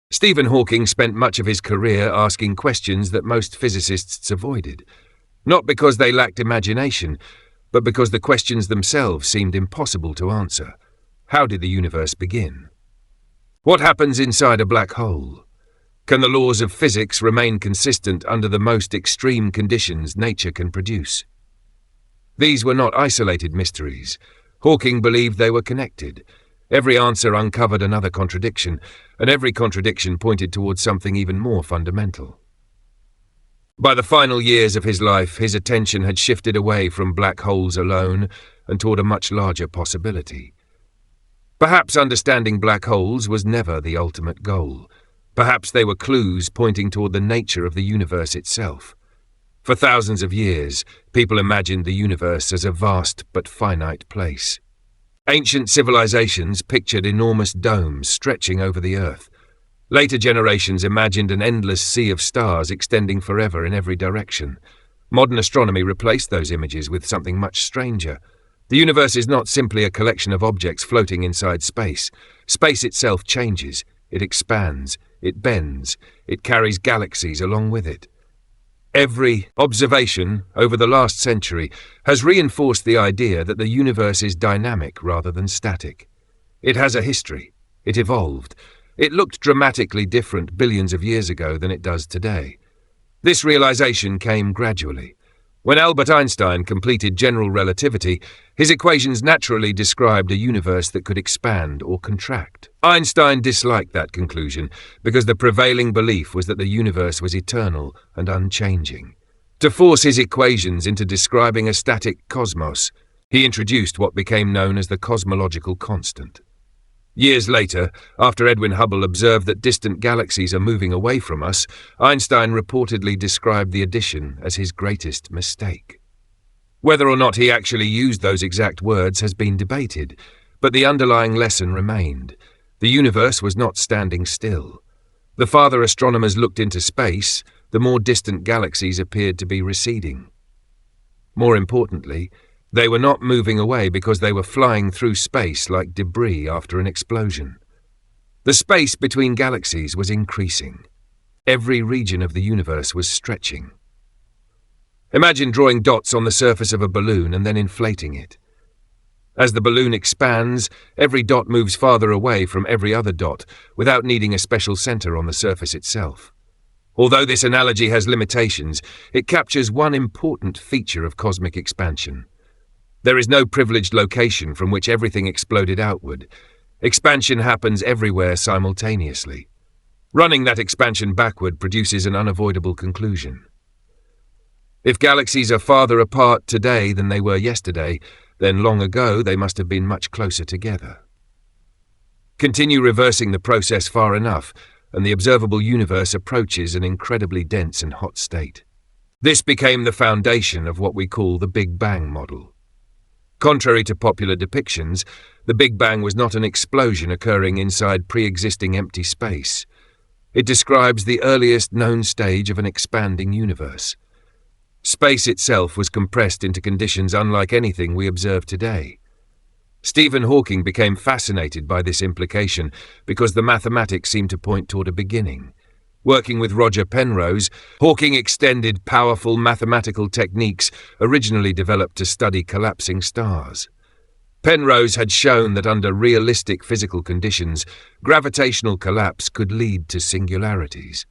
Stephen Hawking spent much of his career asking questions that most physicists avoided, not because they lacked imagination, but because the questions themselves seemed impossible to answer. How did the universe begin? What happens inside a black hole? Can the laws of physics remain consistent under the most extreme conditions nature can produce? These were not isolated mysteries. Hawking believed they were connected. Every answer uncovered another contradiction, and every contradiction pointed towards something even more fundamental. By the final years of his life, his attention had shifted away from black holes alone and toward a much larger possibility. Perhaps understanding black holes was never the ultimate goal. Perhaps they were clues pointing toward the nature of the universe itself. For thousands of years, people imagined the universe as a vast but finite place. Ancient civilizations pictured enormous domes stretching over the earth. Later generations imagined an endless sea of stars extending forever in every direction. Modern astronomy replaced those images with something much stranger. The universe is not simply a collection of objects floating inside space. Space itself changes, it expands, it bends, it carries galaxies along with it. Every observation over the last century has reinforced the idea that the universe is dynamic rather than static. It has a history. It evolved. It looked dramatically different billions of years ago than it does today. This realization came gradually. When Albert Einstein completed general relativity, his equations naturally described a universe that could expand or contract. Einstein disliked that conclusion because the prevailing belief was that the universe was eternal and unchanging. To force his equations into describing a static cosmos, he introduced what became known as the cosmological constant. Years later, after Edwin Hubble observed that distant galaxies are moving away from us, Einstein reportedly described the addition as his greatest mistake. Whether or not he actually used those exact words has been debated, but the underlying lesson remained. The universe was not standing still. The farther astronomers looked into space, the more distant galaxies appeared to be receding. More importantly, they were not moving away because they were flying through space like debris after an explosion. The space between galaxies was increasing. Every region of the universe was stretching. Imagine drawing dots on the surface of a balloon and then inflating it. As the balloon expands, every dot moves farther away from every other dot without needing a special center on the surface itself. Although this analogy has limitations, it captures one important feature of cosmic expansion. There is no privileged location from which everything exploded outward. Expansion happens everywhere simultaneously. Running that expansion backward produces an unavoidable conclusion. If galaxies are farther apart today than they were yesterday, then long ago they must have been much closer together. Continue reversing the process far enough, and the observable universe approaches an incredibly dense and hot state. This became the foundation of what we call the Big Bang model. Contrary to popular depictions, the Big Bang was not an explosion occurring inside pre-existing empty space. It describes the earliest known stage of an expanding universe. Space itself was compressed into conditions unlike anything we observe today. Stephen Hawking became fascinated by this implication because the mathematics seemed to point toward a beginning. Working with Roger Penrose, Hawking extended powerful mathematical techniques originally developed to study collapsing stars. Penrose had shown that under realistic physical conditions, gravitational collapse could lead to singularities.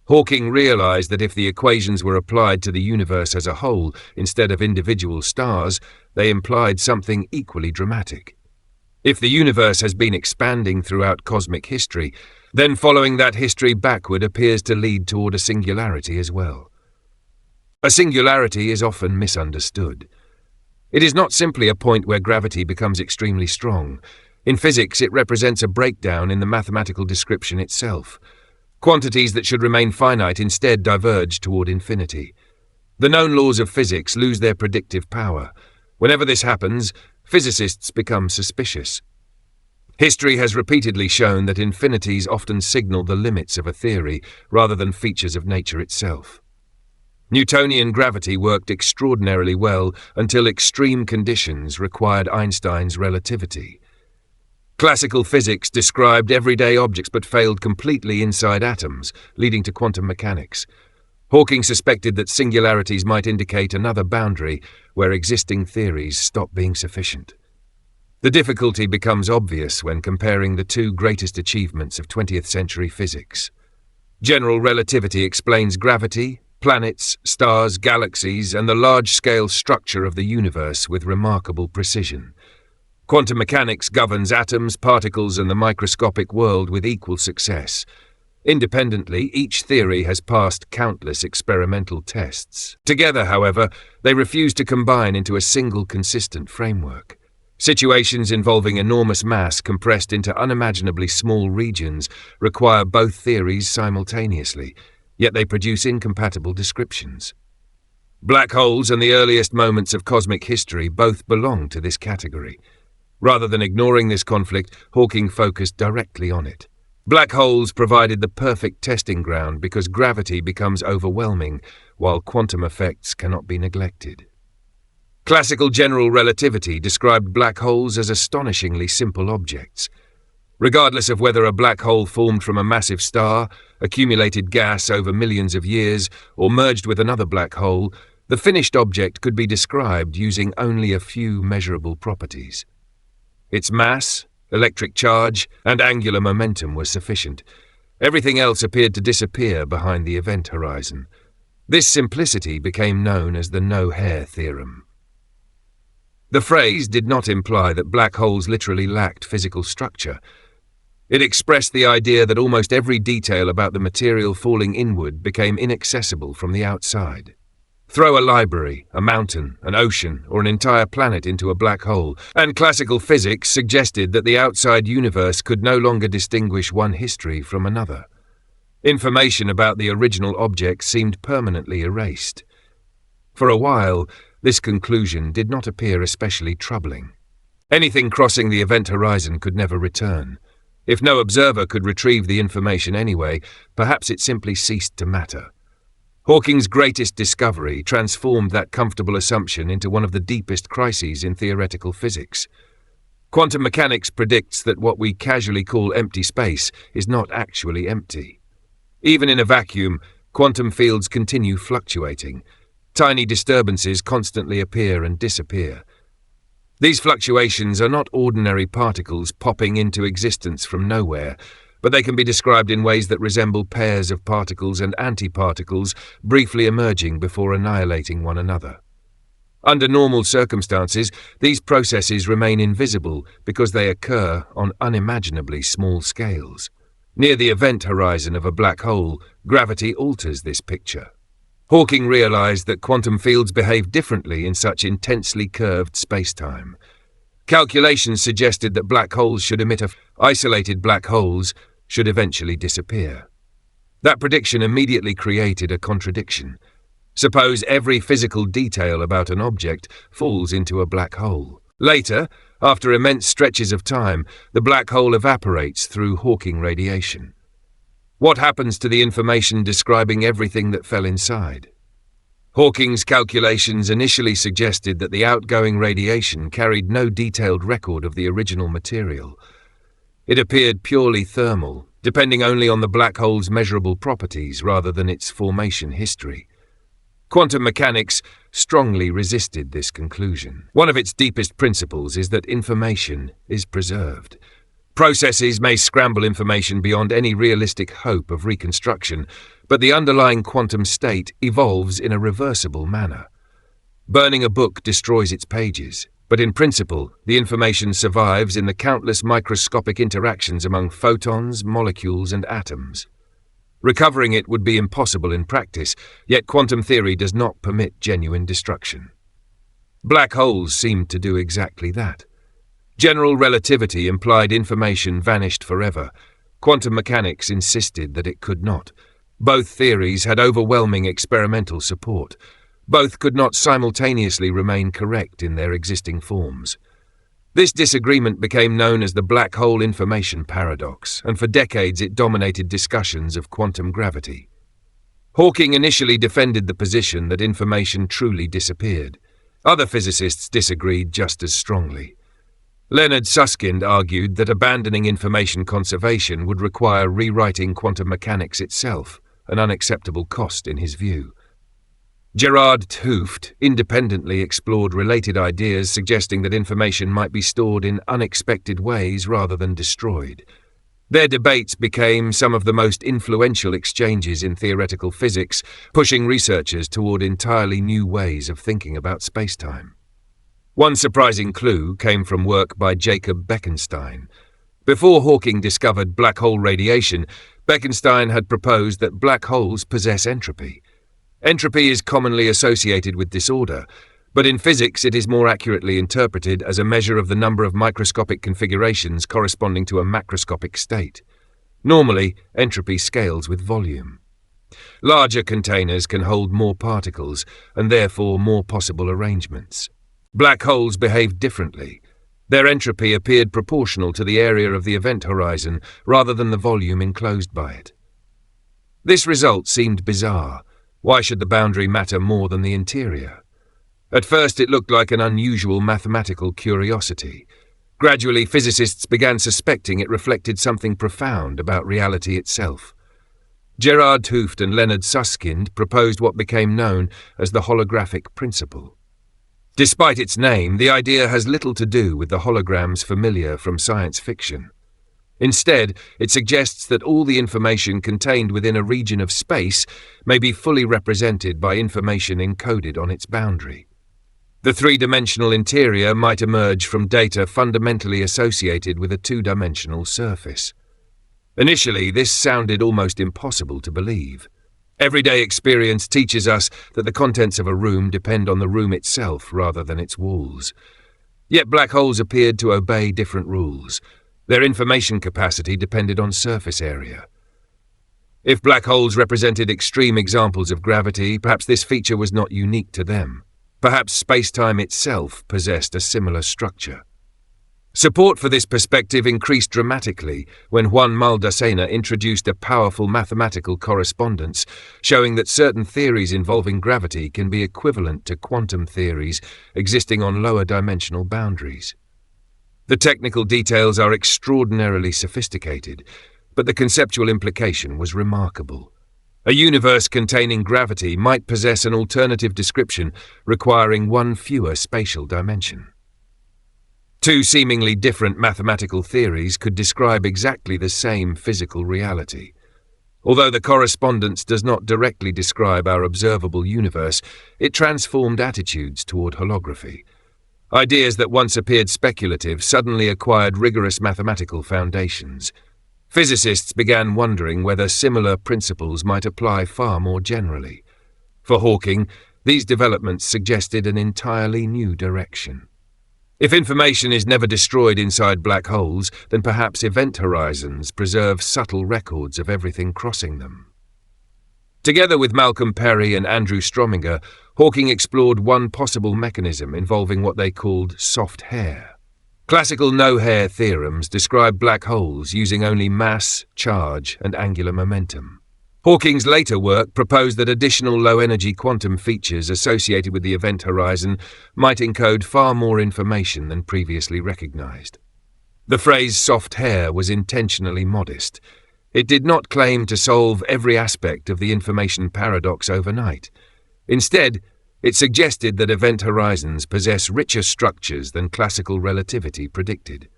Hawking realized that if the equations were applied to the universe as a whole instead of individual stars, they implied something equally dramatic. If the universe has been expanding throughout cosmic history, then following that history backward appears to lead toward a singularity as well. A singularity is often misunderstood. It is not simply a point where gravity becomes extremely strong. In physics, it represents a breakdown in the mathematical description itself. Quantities that should remain finite instead diverge toward infinity. The known laws of physics lose their predictive power. Whenever this happens, physicists become suspicious. History has repeatedly shown that infinities often signal the limits of a theory rather than features of nature itself. Newtonian gravity worked extraordinarily well until extreme conditions required Einstein's relativity. Classical physics described everyday objects but failed completely inside atoms, leading to quantum mechanics. Hawking suspected that singularities might indicate another boundary where existing theories stop being sufficient. The difficulty becomes obvious when comparing the two greatest achievements of 20th century physics. General relativity explains gravity, planets, stars, galaxies, and the large-scale structure of the universe with remarkable precision. Quantum mechanics governs atoms, particles, and the microscopic world with equal success. Independently, each theory has passed countless experimental tests. Together, however, they refuse to combine into a single consistent framework. Situations involving enormous mass compressed into unimaginably small regions require both theories simultaneously, yet they produce incompatible descriptions. Black holes and the earliest moments of cosmic history both belong to this category. Rather than ignoring this conflict, Hawking focused directly on it. Black holes provided the perfect testing ground because gravity becomes overwhelming, while quantum effects cannot be neglected. Classical general relativity described black holes as astonishingly simple objects. Regardless of whether a black hole formed from a massive star, accumulated gas over millions of years, or merged with another black hole, the finished object could be described using only a few measurable properties. Its mass, electric charge, and angular momentum were sufficient. Everything else appeared to disappear behind the event horizon. This simplicity became known as the no-hair theorem. The phrase did not imply that black holes literally lacked physical structure. It expressed the idea that almost every detail about the material falling inward became inaccessible from the outside. Throw a library, a mountain, an ocean, or an entire planet into a black hole, and classical physics suggested that the outside universe could no longer distinguish one history from another. Information about the original object seemed permanently erased. For a while, this conclusion did not appear especially troubling. Anything crossing the event horizon could never return. If no observer could retrieve the information anyway, perhaps it simply ceased to matter. Hawking's greatest discovery transformed that comfortable assumption into one of the deepest crises in theoretical physics. Quantum mechanics predicts that what we casually call empty space is not actually empty. Even in a vacuum, quantum fields continue fluctuating. Tiny disturbances constantly appear and disappear. These fluctuations are not ordinary particles popping into existence from nowhere, but they can be described in ways that resemble pairs of particles and antiparticles briefly emerging before annihilating one another. Under normal circumstances, these processes remain invisible because they occur on unimaginably small scales. Near the event horizon of a black hole, gravity alters this picture. Hawking realized that quantum fields behave differently in such intensely curved space-time. Calculations suggested that black holes should emit isolated black holes should eventually disappear. That prediction immediately created a contradiction. Suppose every physical detail about an object falls into a black hole. Later, after immense stretches of time, the black hole evaporates through Hawking radiation. What happens to the information describing everything that fell inside? Hawking's calculations initially suggested that the outgoing radiation carried no detailed record of the original material. It appeared purely thermal, depending only on the black hole's measurable properties rather than its formation history. Quantum mechanics strongly resisted this conclusion. One of its deepest principles is that information is preserved. Processes may scramble information beyond any realistic hope of reconstruction, but the underlying quantum state evolves in a reversible manner. Burning a book destroys its pages, but in principle, the information survives in the countless microscopic interactions among photons, molecules, and atoms. Recovering it would be impossible in practice, yet quantum theory does not permit genuine destruction. Black holes seemed to do exactly that. General relativity implied information vanished forever. Quantum mechanics insisted that it could not. Both theories had overwhelming experimental support. Both could not simultaneously remain correct in their existing forms. This disagreement became known as the black hole information paradox, and for decades it dominated discussions of quantum gravity. Hawking initially defended the position that information truly disappeared. Other physicists disagreed just as strongly. Leonard Susskind argued that abandoning information conservation would require rewriting quantum mechanics itself, an unacceptable cost in his view. Gerard 't Hooft independently explored related ideas suggesting that information might be stored in unexpected ways rather than destroyed. Their debates became some of the most influential exchanges in theoretical physics, pushing researchers toward entirely new ways of thinking about spacetime. One surprising clue came from work by Jacob Bekenstein. Before Hawking discovered black hole radiation, Bekenstein had proposed that black holes possess entropy. Entropy is commonly associated with disorder, but in physics it is more accurately interpreted as a measure of the number of microscopic configurations corresponding to a macroscopic state. Normally, entropy scales with volume. Larger containers can hold more particles, and therefore more possible arrangements. Black holes behaved differently. Their entropy appeared proportional to the area of the event horizon rather than the volume enclosed by it. This result seemed bizarre. Why should the boundary matter more than the interior? At first it looked like an unusual mathematical curiosity. Gradually, physicists began suspecting it reflected something profound about reality itself. Gerard 't Hooft and Leonard Susskind proposed what became known as the holographic principle. Despite its name, the idea has little to do with the holograms familiar from science fiction. Instead, it suggests that all the information contained within a region of space may be fully represented by information encoded on its boundary. The three-dimensional interior might emerge from data fundamentally associated with a two-dimensional surface. Initially, this sounded almost impossible to believe. Everyday experience teaches us that the contents of a room depend on the room itself rather than its walls. Yet black holes appeared to obey different rules. Their information capacity depended on surface area. If black holes represented extreme examples of gravity, perhaps this feature was not unique to them. Perhaps space-time itself possessed a similar structure. Support for this perspective increased dramatically when Juan Maldacena introduced a powerful mathematical correspondence showing that certain theories involving gravity can be equivalent to quantum theories existing on lower dimensional boundaries. The technical details are extraordinarily sophisticated, but the conceptual implication was remarkable. A universe containing gravity might possess an alternative description requiring one fewer spatial dimension. Two seemingly different mathematical theories could describe exactly the same physical reality. Although the correspondence does not directly describe our observable universe, it transformed attitudes toward holography. Ideas that once appeared speculative suddenly acquired rigorous mathematical foundations. Physicists began wondering whether similar principles might apply far more generally. For Hawking, these developments suggested an entirely new direction. If information is never destroyed inside black holes, then perhaps event horizons preserve subtle records of everything crossing them. Together with Malcolm Perry and Andrew Strominger, Hawking explored one possible mechanism involving what they called soft hair. Classical no-hair theorems describe black holes using only mass, charge, and angular momentum. Hawking's later work proposed that additional low-energy quantum features associated with the event horizon might encode far more information than previously recognized. The phrase soft hair was intentionally modest. It did not claim to solve every aspect of the information paradox overnight. Instead, it suggested that event horizons possess richer structures than classical relativity predicted.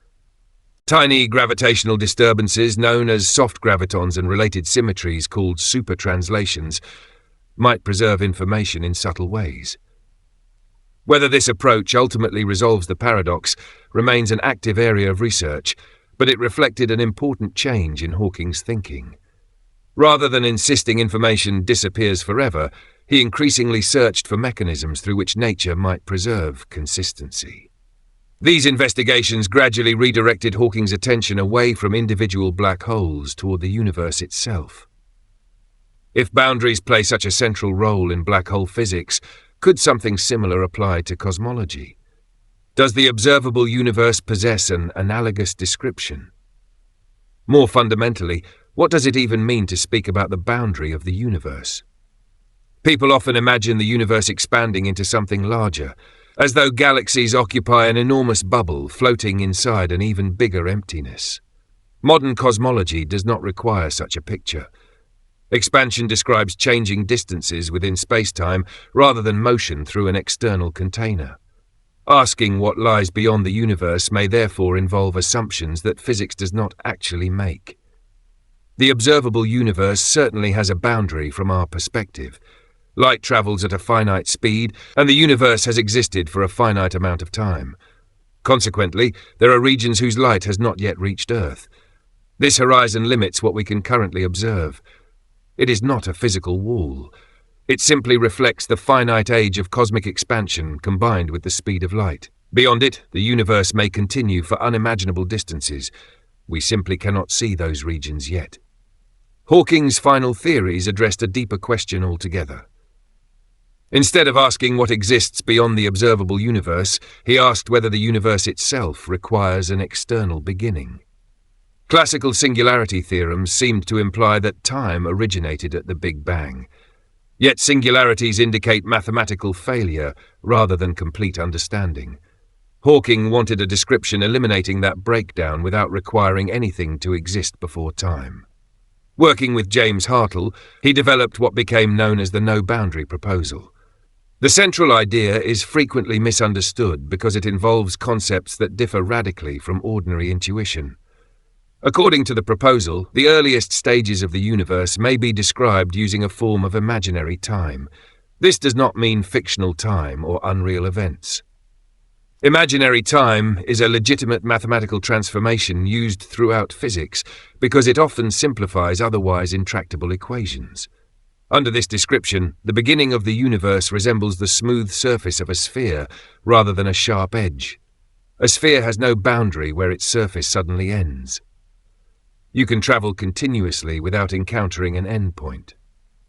Tiny gravitational disturbances, known as soft gravitons and related symmetries called supertranslations, might preserve information in subtle ways. Whether this approach ultimately resolves the paradox remains an active area of research, but it reflected an important change in Hawking's thinking. Rather than insisting information disappears forever, he increasingly searched for mechanisms through which nature might preserve consistency. These investigations gradually redirected Hawking's attention away from individual black holes toward the universe itself. If boundaries play such a central role in black hole physics, could something similar apply to cosmology? Does the observable universe possess an analogous description? More fundamentally, what does it even mean to speak about the boundary of the universe? People often imagine the universe expanding into something larger, as though galaxies occupy an enormous bubble floating inside an even bigger emptiness. Modern cosmology does not require such a picture. Expansion describes changing distances within space-time rather than motion through an external container. Asking what lies beyond the universe may therefore involve assumptions that physics does not actually make. The observable universe certainly has a boundary from our perspective. Light travels at a finite speed, and the universe has existed for a finite amount of time. Consequently, there are regions whose light has not yet reached Earth. This horizon limits what we can currently observe. It is not a physical wall. It simply reflects the finite age of cosmic expansion combined with the speed of light. Beyond it, the universe may continue for unimaginable distances. We simply cannot see those regions yet. Hawking's final theories addressed a deeper question altogether. Instead of asking what exists beyond the observable universe, he asked whether the universe itself requires an external beginning. Classical singularity theorems seemed to imply that time originated at the Big Bang. Yet singularities indicate mathematical failure rather than complete understanding. Hawking wanted a description eliminating that breakdown without requiring anything to exist before time. Working with James Hartle, he developed what became known as the no-boundary proposal. The central idea is frequently misunderstood because it involves concepts that differ radically from ordinary intuition. According to the proposal, the earliest stages of the universe may be described using a form of imaginary time. This does not mean fictional time or unreal events. Imaginary time is a legitimate mathematical transformation used throughout physics because it often simplifies otherwise intractable equations. Under this description, the beginning of the universe resembles the smooth surface of a sphere rather than a sharp edge. A sphere has no boundary where its surface suddenly ends. You can travel continuously without encountering an endpoint.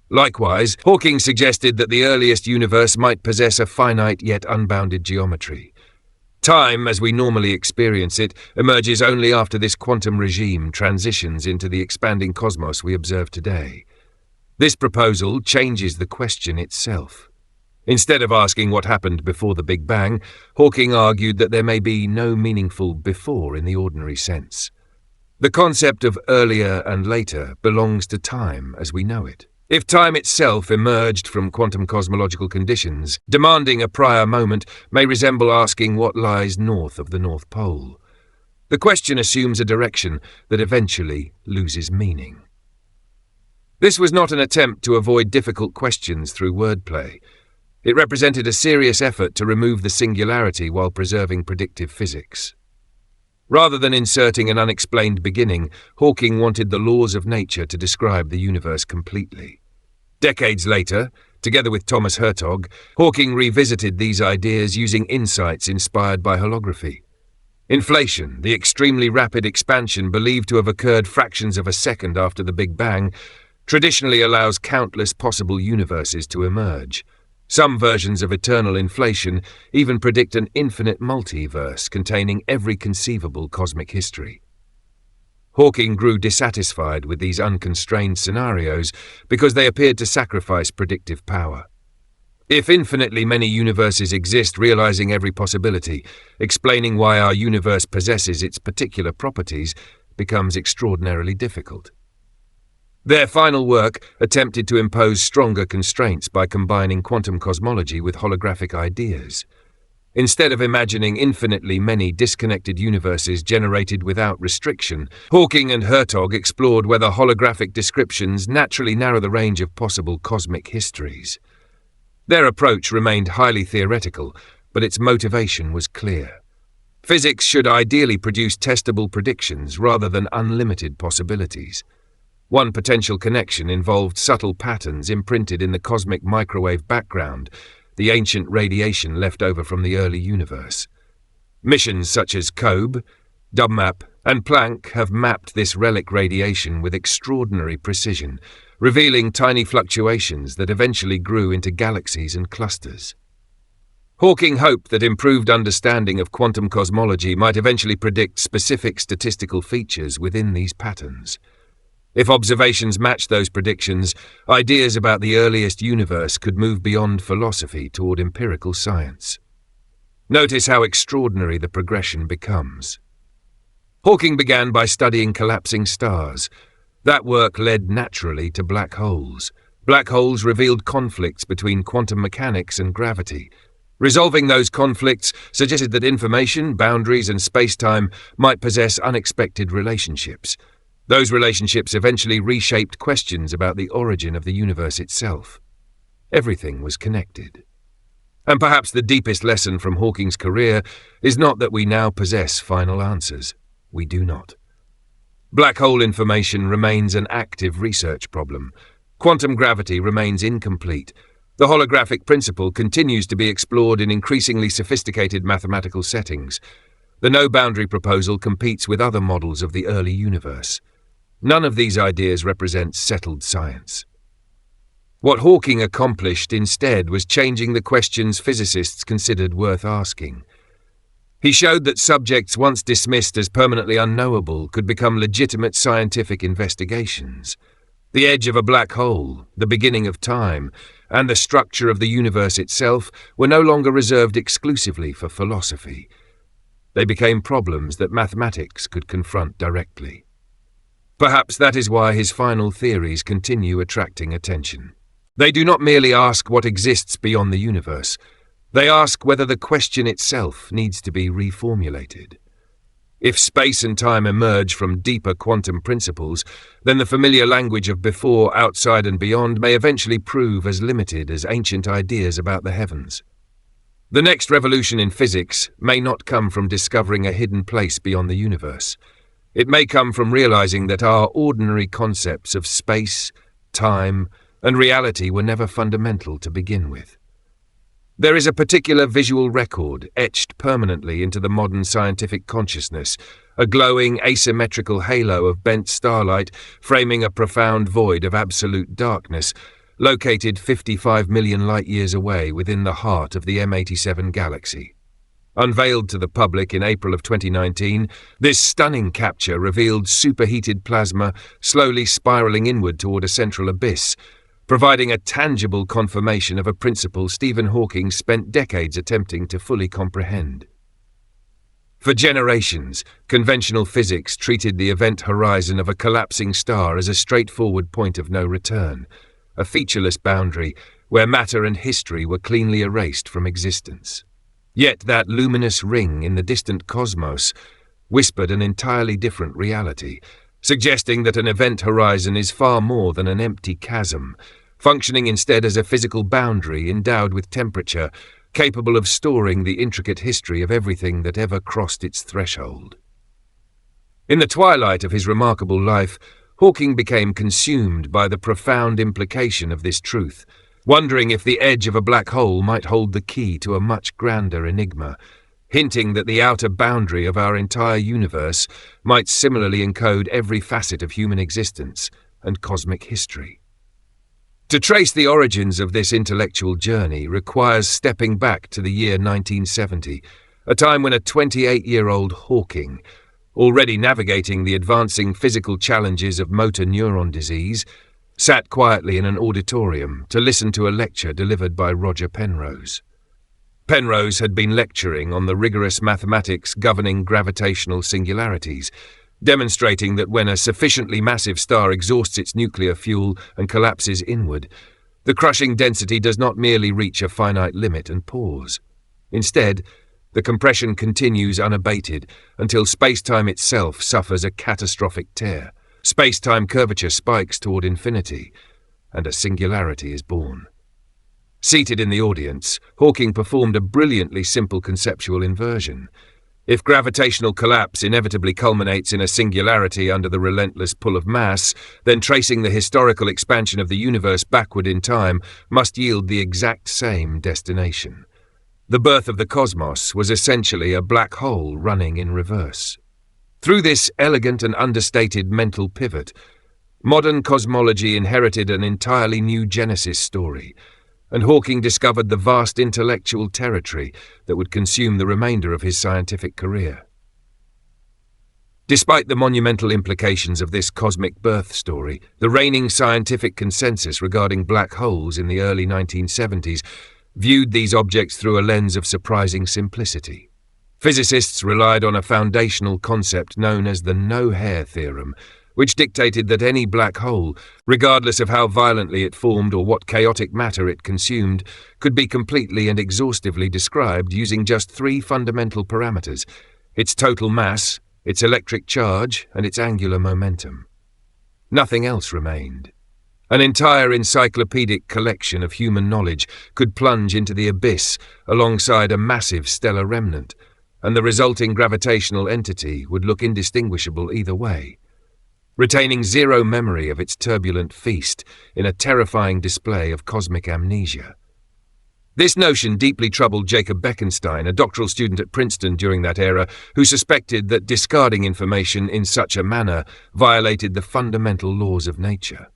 Likewise, Hawking suggested that the earliest universe might possess a finite yet unbounded geometry. Time, as we normally experience it, emerges only after this quantum regime transitions into the expanding cosmos we observe today. This proposal changes the question itself. Instead of asking what happened before the Big Bang, Hawking argued that there may be no meaningful before in the ordinary sense. The concept of earlier and later belongs to time as we know it. If time itself emerged from quantum cosmological conditions, demanding a prior moment may resemble asking what lies north of the North Pole. The question assumes a direction that eventually loses meaning. This was not an attempt to avoid difficult questions through wordplay. It represented a serious effort to remove the singularity while preserving predictive physics. Rather than inserting an unexplained beginning, Hawking wanted the laws of nature to describe the universe completely. Decades later, together with Thomas Hertog, Hawking revisited these ideas using insights inspired by holography. Inflation, the extremely rapid expansion believed to have occurred fractions of a second after the Big Bang, traditionally allows countless possible universes to emerge. Some versions of eternal inflation even predict an infinite multiverse containing every conceivable cosmic history. Hawking grew dissatisfied with these unconstrained scenarios because they appeared to sacrifice predictive power. If infinitely many universes exist realizing every possibility, explaining why our universe possesses its particular properties becomes extraordinarily difficult. Their final work attempted to impose stronger constraints by combining quantum cosmology with holographic ideas. Instead of imagining infinitely many disconnected universes generated without restriction, Hawking and Hertog explored whether holographic descriptions naturally narrow the range of possible cosmic histories. Their approach remained highly theoretical, but its motivation was clear. Physics should ideally produce testable predictions rather than unlimited possibilities. One potential connection involved subtle patterns imprinted in the cosmic microwave background, the ancient radiation left over from the early universe. Missions such as COBE, DubMap, and Planck have mapped this relic radiation with extraordinary precision, revealing tiny fluctuations that eventually grew into galaxies and clusters. Hawking hoped that improved understanding of quantum cosmology might eventually predict specific statistical features within these patterns. If observations matched those predictions, ideas about the earliest universe could move beyond philosophy toward empirical science. Notice how extraordinary the progression becomes. Hawking began by studying collapsing stars. That work led naturally to black holes. Black holes revealed conflicts between quantum mechanics and gravity. Resolving those conflicts suggested that information, boundaries, and space-time might possess unexpected relationships. Those relationships eventually reshaped questions about the origin of the universe itself. Everything was connected. And perhaps the deepest lesson from Hawking's career is not that we now possess final answers. We do not. Black hole information remains an active research problem. Quantum gravity remains incomplete. The holographic principle continues to be explored in increasingly sophisticated mathematical settings. The no-boundary proposal competes with other models of the early universe. None of these ideas represents settled science. What Hawking accomplished instead was changing the questions physicists considered worth asking. He showed that subjects once dismissed as permanently unknowable could become legitimate scientific investigations. The edge of a black hole, the beginning of time, and the structure of the universe itself were no longer reserved exclusively for philosophy. They became problems that mathematics could confront directly. Perhaps that is why his final theories continue attracting attention. They do not merely ask what exists beyond the universe. They ask whether the question itself needs to be reformulated. If space and time emerge from deeper quantum principles, then the familiar language of before, outside, and beyond may eventually prove as limited as ancient ideas about the heavens. The next revolution in physics may not come from discovering a hidden place beyond the universe. It may come from realizing that our ordinary concepts of space, time, and reality were never fundamental to begin with. There is a particular visual record etched permanently into the modern scientific consciousness, a glowing asymmetrical halo of bent starlight framing a profound void of absolute darkness, located 55 million light-years away within the heart of the M87 galaxy. Unveiled to the public in April of 2019, this stunning capture revealed superheated plasma slowly spiraling inward toward a central abyss, providing a tangible confirmation of a principle Stephen Hawking spent decades attempting to fully comprehend. For generations, conventional physics treated the event horizon of a collapsing star as a straightforward point of no return, a featureless boundary where matter and history were cleanly erased from existence. Yet that luminous ring in the distant cosmos whispered an entirely different reality, suggesting that an event horizon is far more than an empty chasm, functioning instead as a physical boundary endowed with temperature, capable of storing the intricate history of everything that ever crossed its threshold. In the twilight of his remarkable life, Hawking became consumed by the profound implication of this truth, wondering if the edge of a black hole might hold the key to a much grander enigma, hinting that the outer boundary of our entire universe might similarly encode every facet of human existence and cosmic history. To trace the origins of this intellectual journey requires stepping back to the year 1970, a time when a 28-year-old Hawking, already navigating the advancing physical challenges of motor neuron disease, sat quietly in an auditorium to listen to a lecture delivered by Roger Penrose. Penrose had been lecturing on the rigorous mathematics governing gravitational singularities, demonstrating that when a sufficiently massive star exhausts its nuclear fuel and collapses inward, the crushing density does not merely reach a finite limit and pause. Instead, the compression continues unabated until space-time itself suffers a catastrophic tear. Space-time curvature spikes toward infinity, and a singularity is born. Seated in the audience, Hawking performed a brilliantly simple conceptual inversion. If gravitational collapse inevitably culminates in a singularity under the relentless pull of mass, then tracing the historical expansion of the universe backward in time must yield the exact same destination. The birth of the cosmos was essentially a black hole running in reverse. Through this elegant and understated mental pivot, modern cosmology inherited an entirely new Genesis story, and Hawking discovered the vast intellectual territory that would consume the remainder of his scientific career. Despite the monumental implications of this cosmic birth story, the reigning scientific consensus regarding black holes in the early 1970s viewed these objects through a lens of surprising simplicity. Physicists relied on a foundational concept known as the no-hair theorem, which dictated that any black hole, regardless of how violently it formed or what chaotic matter it consumed, could be completely and exhaustively described using just three fundamental parameters: its total mass, its electric charge, and its angular momentum. Nothing else remained. An entire encyclopedic collection of human knowledge could plunge into the abyss alongside a massive stellar remnant, and the resulting gravitational entity would look indistinguishable either way, retaining zero memory of its turbulent feast in a terrifying display of cosmic amnesia. This notion deeply troubled Jacob Bekenstein, a doctoral student at Princeton during that era, who suspected that discarding information in such a manner violated the fundamental laws of nature.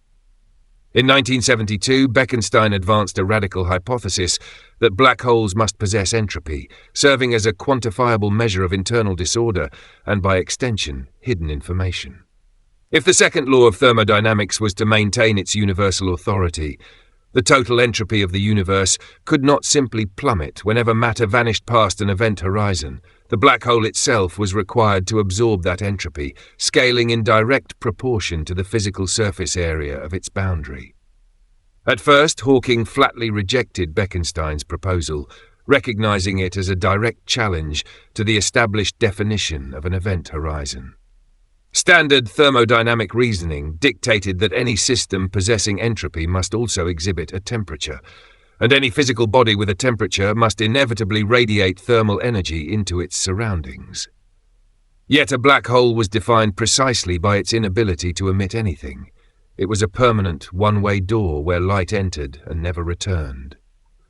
In 1972, Bekenstein advanced a radical hypothesis that black holes must possess entropy, serving as a quantifiable measure of internal disorder and, by extension, hidden information. If the second law of thermodynamics was to maintain its universal authority, the total entropy of the universe could not simply plummet whenever matter vanished past an event horizon. The black hole itself was required to absorb that entropy, scaling in direct proportion to the physical surface area of its boundary. At first, Hawking flatly rejected Bekenstein's proposal, recognizing it as a direct challenge to the established definition of an event horizon. Standard thermodynamic reasoning dictated that any system possessing entropy must also exhibit a temperature, and any physical body with a temperature must inevitably radiate thermal energy into its surroundings. Yet a black hole was defined precisely by its inability to emit anything. It was a permanent, one-way door where light entered and never returned.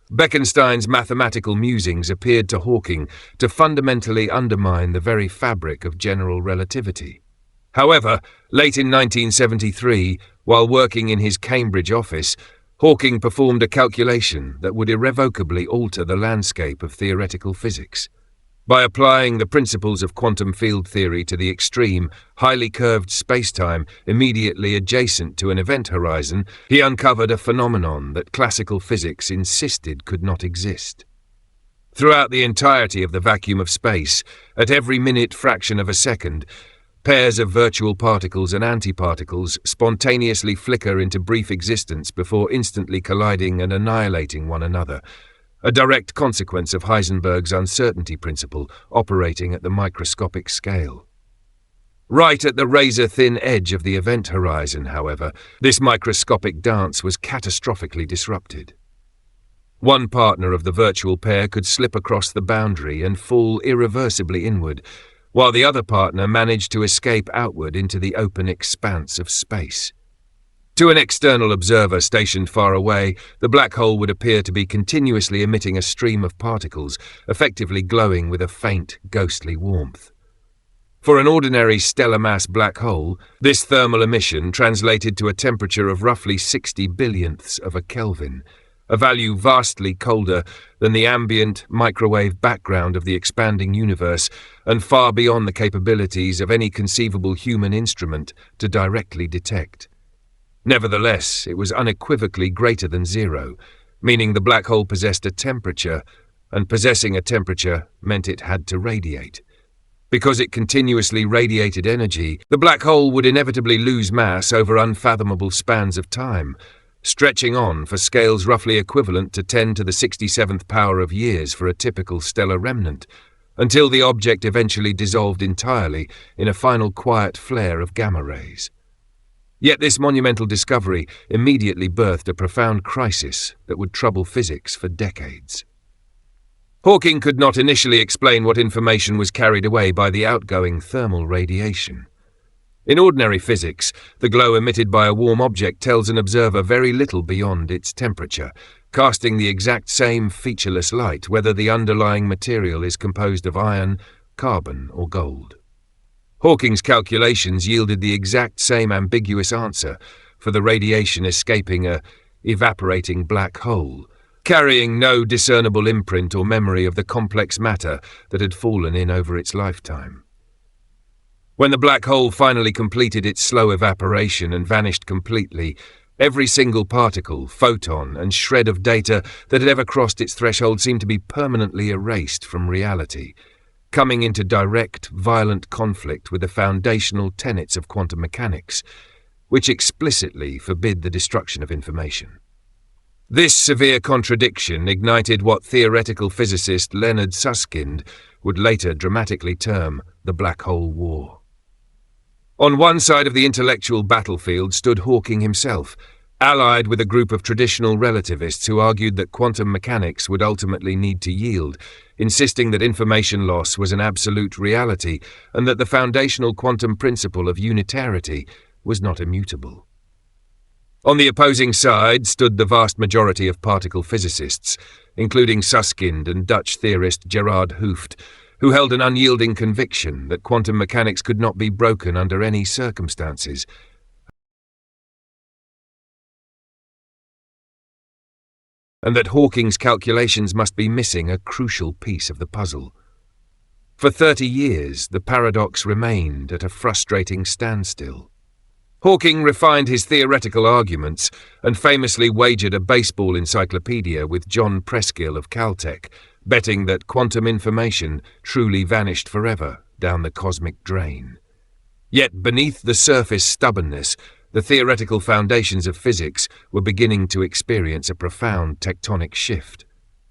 Bekenstein's mathematical musings appeared to Hawking to fundamentally undermine the very fabric of general relativity. However, late in 1973, while working in his Cambridge office, Hawking performed a calculation that would irrevocably alter the landscape of theoretical physics. By applying the principles of quantum field theory to the extreme, highly curved spacetime immediately adjacent to an event horizon, he uncovered a phenomenon that classical physics insisted could not exist. Throughout the entirety of the vacuum of space, at every minute fraction of a second, pairs of virtual particles and antiparticles spontaneously flicker into brief existence before instantly colliding and annihilating one another, a direct consequence of Heisenberg's uncertainty principle operating at the microscopic scale. Right at the razor-thin edge of the event horizon, however, this microscopic dance was catastrophically disrupted. One partner of the virtual pair could slip across the boundary and fall irreversibly inward, while the other partner managed to escape outward into the open expanse of space. To an external observer stationed far away, the black hole would appear to be continuously emitting a stream of particles, effectively glowing with a faint, ghostly warmth. For an ordinary stellar mass black hole, this thermal emission translated to a temperature of roughly 60 billionths of a Kelvin, a value vastly colder than the ambient microwave background of the expanding universe and far beyond the capabilities of any conceivable human instrument to directly detect. Nevertheless, it was unequivocally greater than zero, meaning the black hole possessed a temperature, and possessing a temperature meant it had to radiate. Because it continuously radiated energy, the black hole would inevitably lose mass over unfathomable spans of time, stretching on for scales roughly equivalent to 10 to the 67th power of years for a typical stellar remnant, until the object eventually dissolved entirely in a final quiet flare of gamma rays. Yet this monumental discovery immediately birthed a profound crisis that would trouble physics for decades. Hawking could not initially explain what information was carried away by the outgoing thermal radiation. In ordinary physics, the glow emitted by a warm object tells an observer very little beyond its temperature, casting the exact same featureless light whether the underlying material is composed of iron, carbon, or gold. Hawking's calculations yielded the exact same ambiguous answer for the radiation escaping a evaporating black hole, carrying no discernible imprint or memory of the complex matter that had fallen in over its lifetime. When the black hole finally completed its slow evaporation and vanished completely, Every single particle, photon, and shred of data that had ever crossed its threshold seemed to be permanently erased from reality, coming into direct, violent conflict with the foundational tenets of quantum mechanics, which explicitly forbid the destruction of information. This severe contradiction ignited what theoretical physicist Leonard Susskind would later dramatically term the Black Hole War. On one side of the intellectual battlefield stood Hawking himself, allied with a group of traditional relativists who argued that quantum mechanics would ultimately need to yield, insisting that information loss was an absolute reality and that the foundational quantum principle of unitarity was not immutable. On the opposing side stood the vast majority of particle physicists, including Susskind and Dutch theorist Gerard Hooft, who held an unyielding conviction that quantum mechanics could not be broken under any circumstances, and that Hawking's calculations must be missing a crucial piece of the puzzle. For 30 years, the paradox remained at a frustrating standstill. Hawking refined his theoretical arguments and famously wagered a baseball encyclopedia with John Preskill of Caltech, betting that quantum information truly vanished forever down the cosmic drain. Yet beneath the surface stubbornness, the theoretical foundations of physics were beginning to experience a profound tectonic shift.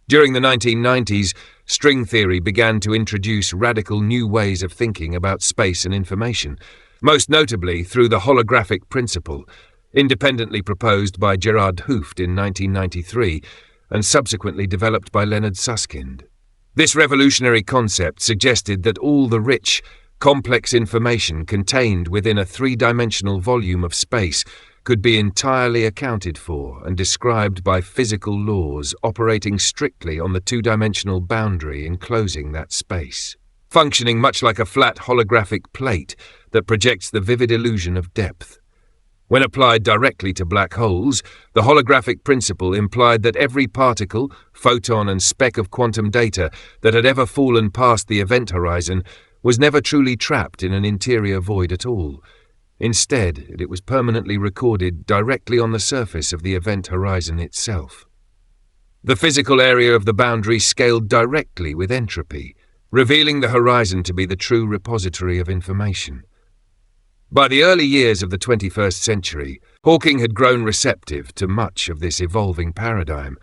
During the 1990s, string theory began to introduce radical new ways of thinking about space and information, most notably through the holographic principle, independently proposed by Gerard Hooft in 1993 and subsequently developed by Leonard Susskind. This revolutionary concept suggested that all the rich, complex information contained within a three-dimensional volume of space could be entirely accounted for and described by physical laws operating strictly on the two-dimensional boundary enclosing that space, functioning much like a flat holographic plate that projects the vivid illusion of depth. When applied directly to black holes, the holographic principle implied that every particle, photon, and speck of quantum data that had ever fallen past the event horizon was never truly trapped in an interior void at all. Instead, it was permanently recorded directly on the surface of the event horizon itself. The physical area of the boundary scaled directly with entropy, revealing the horizon to be the true repository of information. By the early years of the 21st century, Hawking had grown receptive to much of this evolving paradigm,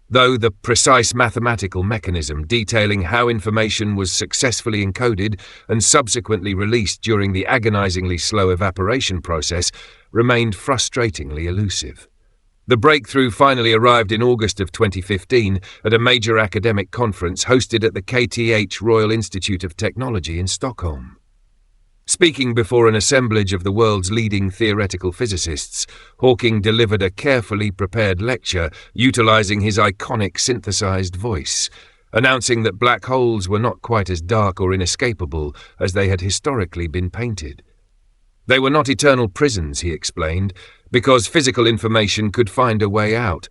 though the precise mathematical mechanism detailing how information was successfully encoded and subsequently released during the agonizingly slow evaporation process remained frustratingly elusive. The breakthrough finally arrived in August of 2015 at a major academic conference hosted at the KTH Royal Institute of Technology in Stockholm. Speaking before an assemblage of the world's leading theoretical physicists, Hawking delivered a carefully prepared lecture utilizing his iconic synthesized voice, announcing that black holes were not quite as dark or inescapable as they had historically been painted. They were not eternal prisons, he explained, because physical information could find a way out,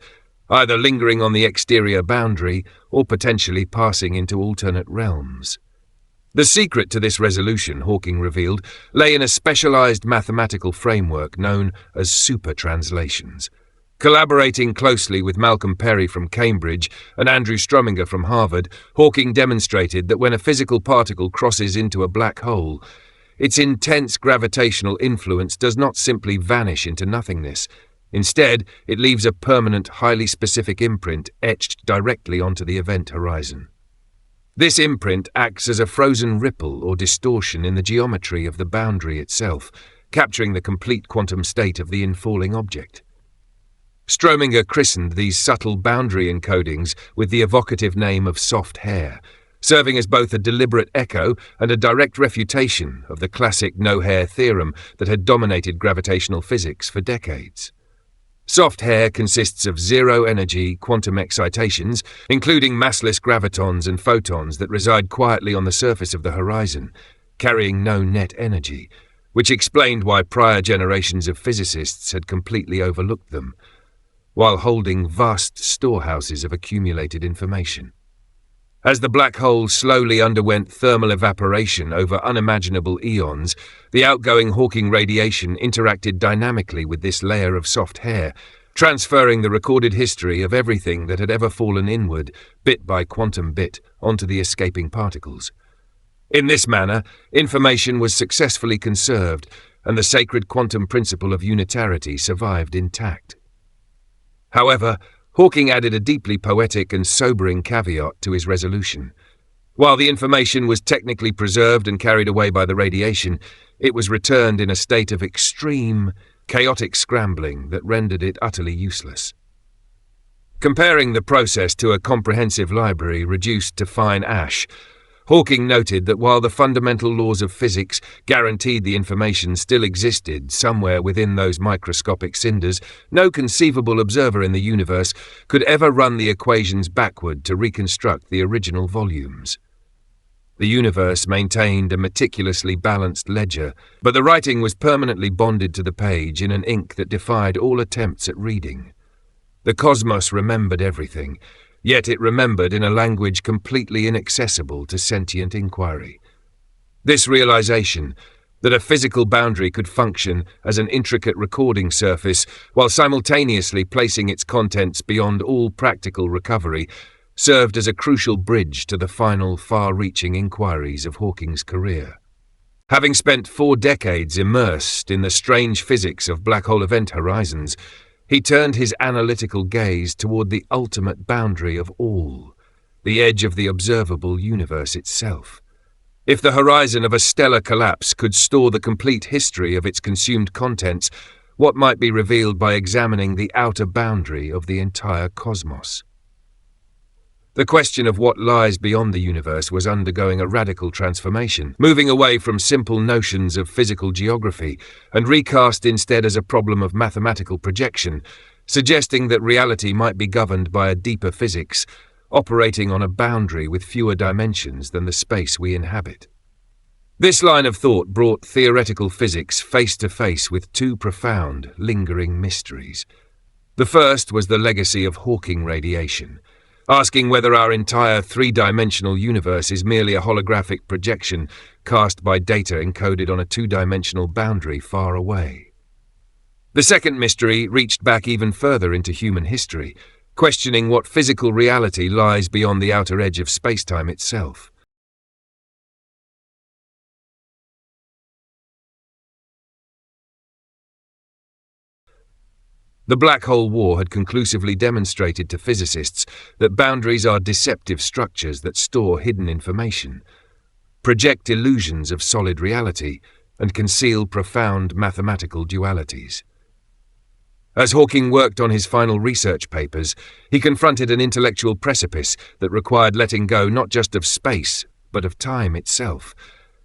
either lingering on the exterior boundary or potentially passing into alternate realms. The secret to this resolution, Hawking revealed, lay in a specialized mathematical framework known as supertranslations. Collaborating closely with Malcolm Perry from Cambridge and Andrew Strominger from Harvard, Hawking demonstrated that when a physical particle crosses into a black hole, its intense gravitational influence does not simply vanish into nothingness. Instead, it leaves a permanent, highly specific imprint etched directly onto the event horizon. This imprint acts as a frozen ripple or distortion in the geometry of the boundary itself, capturing the complete quantum state of the infalling object. Strominger christened these subtle boundary encodings with the evocative name of soft hair, serving as both a deliberate echo and a direct refutation of the classic no-hair theorem that had dominated gravitational physics for decades. Soft hair consists of zero-energy quantum excitations, including massless gravitons and photons that reside quietly on the surface of the horizon, carrying no net energy, which explained why prior generations of physicists had completely overlooked them, while holding vast storehouses of accumulated information. As the black hole slowly underwent thermal evaporation over unimaginable eons, the outgoing Hawking radiation interacted dynamically with this layer of soft hair, transferring the recorded history of everything that had ever fallen inward, bit by quantum bit, onto the escaping particles. In this manner, information was successfully conserved, and the sacred quantum principle of unitarity survived intact. However, Hawking added a deeply poetic and sobering caveat to his resolution. While the information was technically preserved and carried away by the radiation, it was returned in a state of extreme, chaotic scrambling that rendered it utterly useless. Comparing the process to a comprehensive library reduced to fine ash, Hawking noted that while the fundamental laws of physics guaranteed the information still existed somewhere within those microscopic cinders, no conceivable observer in the universe could ever run the equations backward to reconstruct the original volumes. The universe maintained a meticulously balanced ledger, but the writing was permanently bonded to the page in an ink that defied all attempts at reading. The cosmos remembered everything, yet it remembered in a language completely inaccessible to sentient inquiry. This realization, that a physical boundary could function as an intricate recording surface while simultaneously placing its contents beyond all practical recovery, served as a crucial bridge to the final far-reaching inquiries of Hawking's career. Having spent 4 decades immersed in the strange physics of black hole event horizons, he turned his analytical gaze toward the ultimate boundary of all, the edge of the observable universe itself. If the horizon of a stellar collapse could store the complete history of its consumed contents, what might be revealed by examining the outer boundary of the entire cosmos? The question of what lies beyond the universe was undergoing a radical transformation, moving away from simple notions of physical geography and recast instead as a problem of mathematical projection, suggesting that reality might be governed by a deeper physics, operating on a boundary with fewer dimensions than the space we inhabit. This line of thought brought theoretical physics face to face with 2 profound, lingering mysteries. The first was the legacy of Hawking radiation, asking whether our entire 3-dimensional universe is merely a holographic projection cast by data encoded on a 2-dimensional boundary far away. The second mystery reached back even further into human history, questioning what physical reality lies beyond the outer edge of space-time itself. The Black Hole War had conclusively demonstrated to physicists that boundaries are deceptive structures that store hidden information, project illusions of solid reality, and conceal profound mathematical dualities. As Hawking worked on his final research papers, he confronted an intellectual precipice that required letting go not just of space, but of time itself,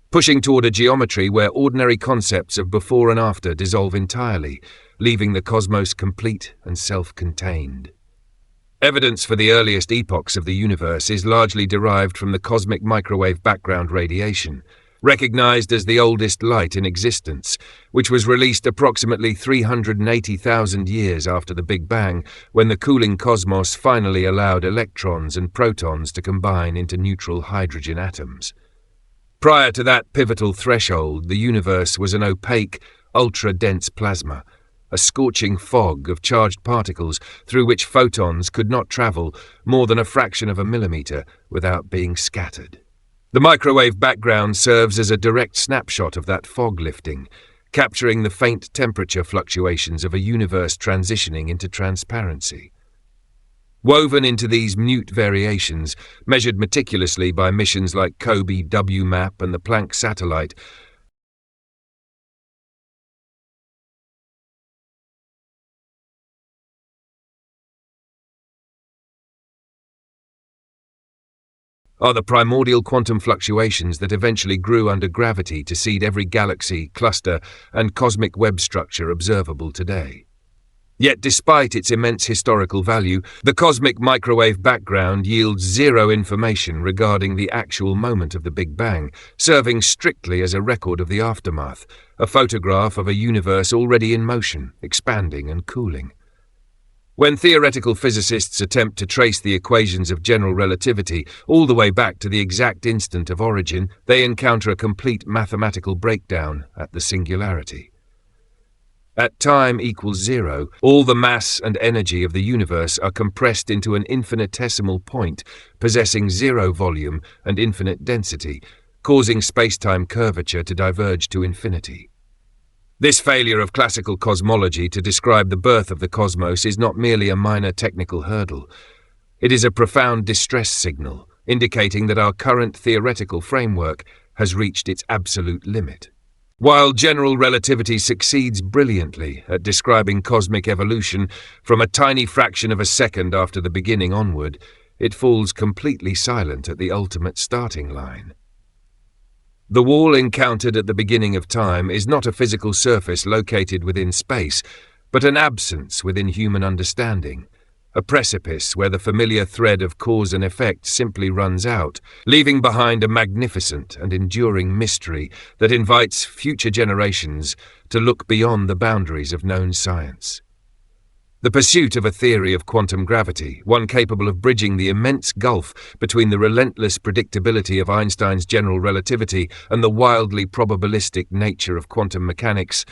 pushing toward a geometry where ordinary concepts of before and after dissolve entirely, leaving the cosmos complete and self-contained. Evidence for the earliest epochs of the universe is largely derived from the cosmic microwave background radiation, recognized as the oldest light in existence, which was released approximately 380,000 years after the Big Bang, when the cooling cosmos finally allowed electrons and protons to combine into neutral hydrogen atoms. Prior to that pivotal threshold, the universe was an opaque, ultra-dense plasma, a scorching fog of charged particles through which photons could not travel more than a fraction of a millimeter without being scattered. The microwave background serves as a direct snapshot of that fog lifting, capturing the faint temperature fluctuations of a universe transitioning into transparency. Woven into these minute variations, measured meticulously by missions like COBE WMAP and the Planck satellite, are the primordial quantum fluctuations that eventually grew under gravity to seed every galaxy, cluster, and cosmic web structure observable today. Yet despite its immense historical value, the cosmic microwave background yields zero information regarding the actual moment of the Big Bang, serving strictly as a record of the aftermath, a photograph of a universe already in motion, expanding and cooling. When theoretical physicists attempt to trace the equations of general relativity all the way back to the exact instant of origin, they encounter a complete mathematical breakdown at the singularity. At time equals zero, all the mass and energy of the universe are compressed into an infinitesimal point possessing zero volume and infinite density, causing space-time curvature to diverge to infinity. This failure of classical cosmology to describe the birth of the cosmos is not merely a minor technical hurdle. It is a profound distress signal, indicating that our current theoretical framework has reached its absolute limit. While general relativity succeeds brilliantly at describing cosmic evolution from a tiny fraction of a second after the beginning onward, it falls completely silent at the ultimate starting line. The wall encountered at the beginning of time is not a physical surface located within space, but an absence within human understanding, a precipice where the familiar thread of cause and effect simply runs out, leaving behind a magnificent and enduring mystery that invites future generations to look beyond the boundaries of known science. The pursuit of a theory of quantum gravity, one capable of bridging the immense gulf between the relentless predictability of Einstein's general relativity and the wildly probabilistic nature of quantum mechanics,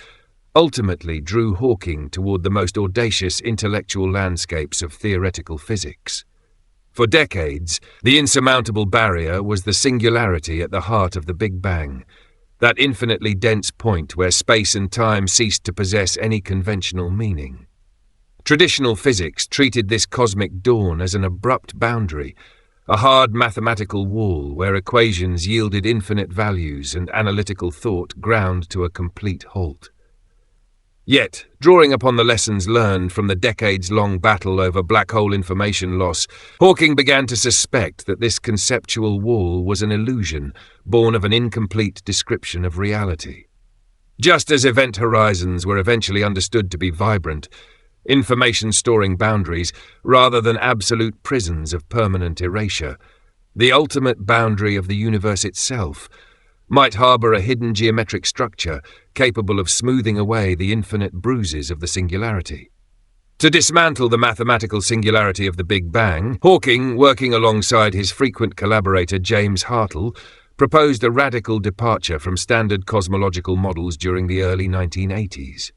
ultimately drew Hawking toward the most audacious intellectual landscapes of theoretical physics. For decades, the insurmountable barrier was the singularity at the heart of the Big Bang, that infinitely dense point where space and time ceased to possess any conventional meaning. Traditional physics treated this cosmic dawn as an abrupt boundary, a hard mathematical wall where equations yielded infinite values and analytical thought ground to a complete halt. Yet, drawing upon the lessons learned from the decades-long battle over black hole information loss, Hawking began to suspect that this conceptual wall was an illusion born of an incomplete description of reality. Just as event horizons were eventually understood to be vibrant, information-storing boundaries rather than absolute prisons of permanent erasure, the ultimate boundary of the universe itself might harbour a hidden geometric structure capable of smoothing away the infinite bruises of the singularity. To dismantle the mathematical singularity of the Big Bang, Hawking, working alongside his frequent collaborator James Hartle, proposed a radical departure from standard cosmological models during the early 1980s.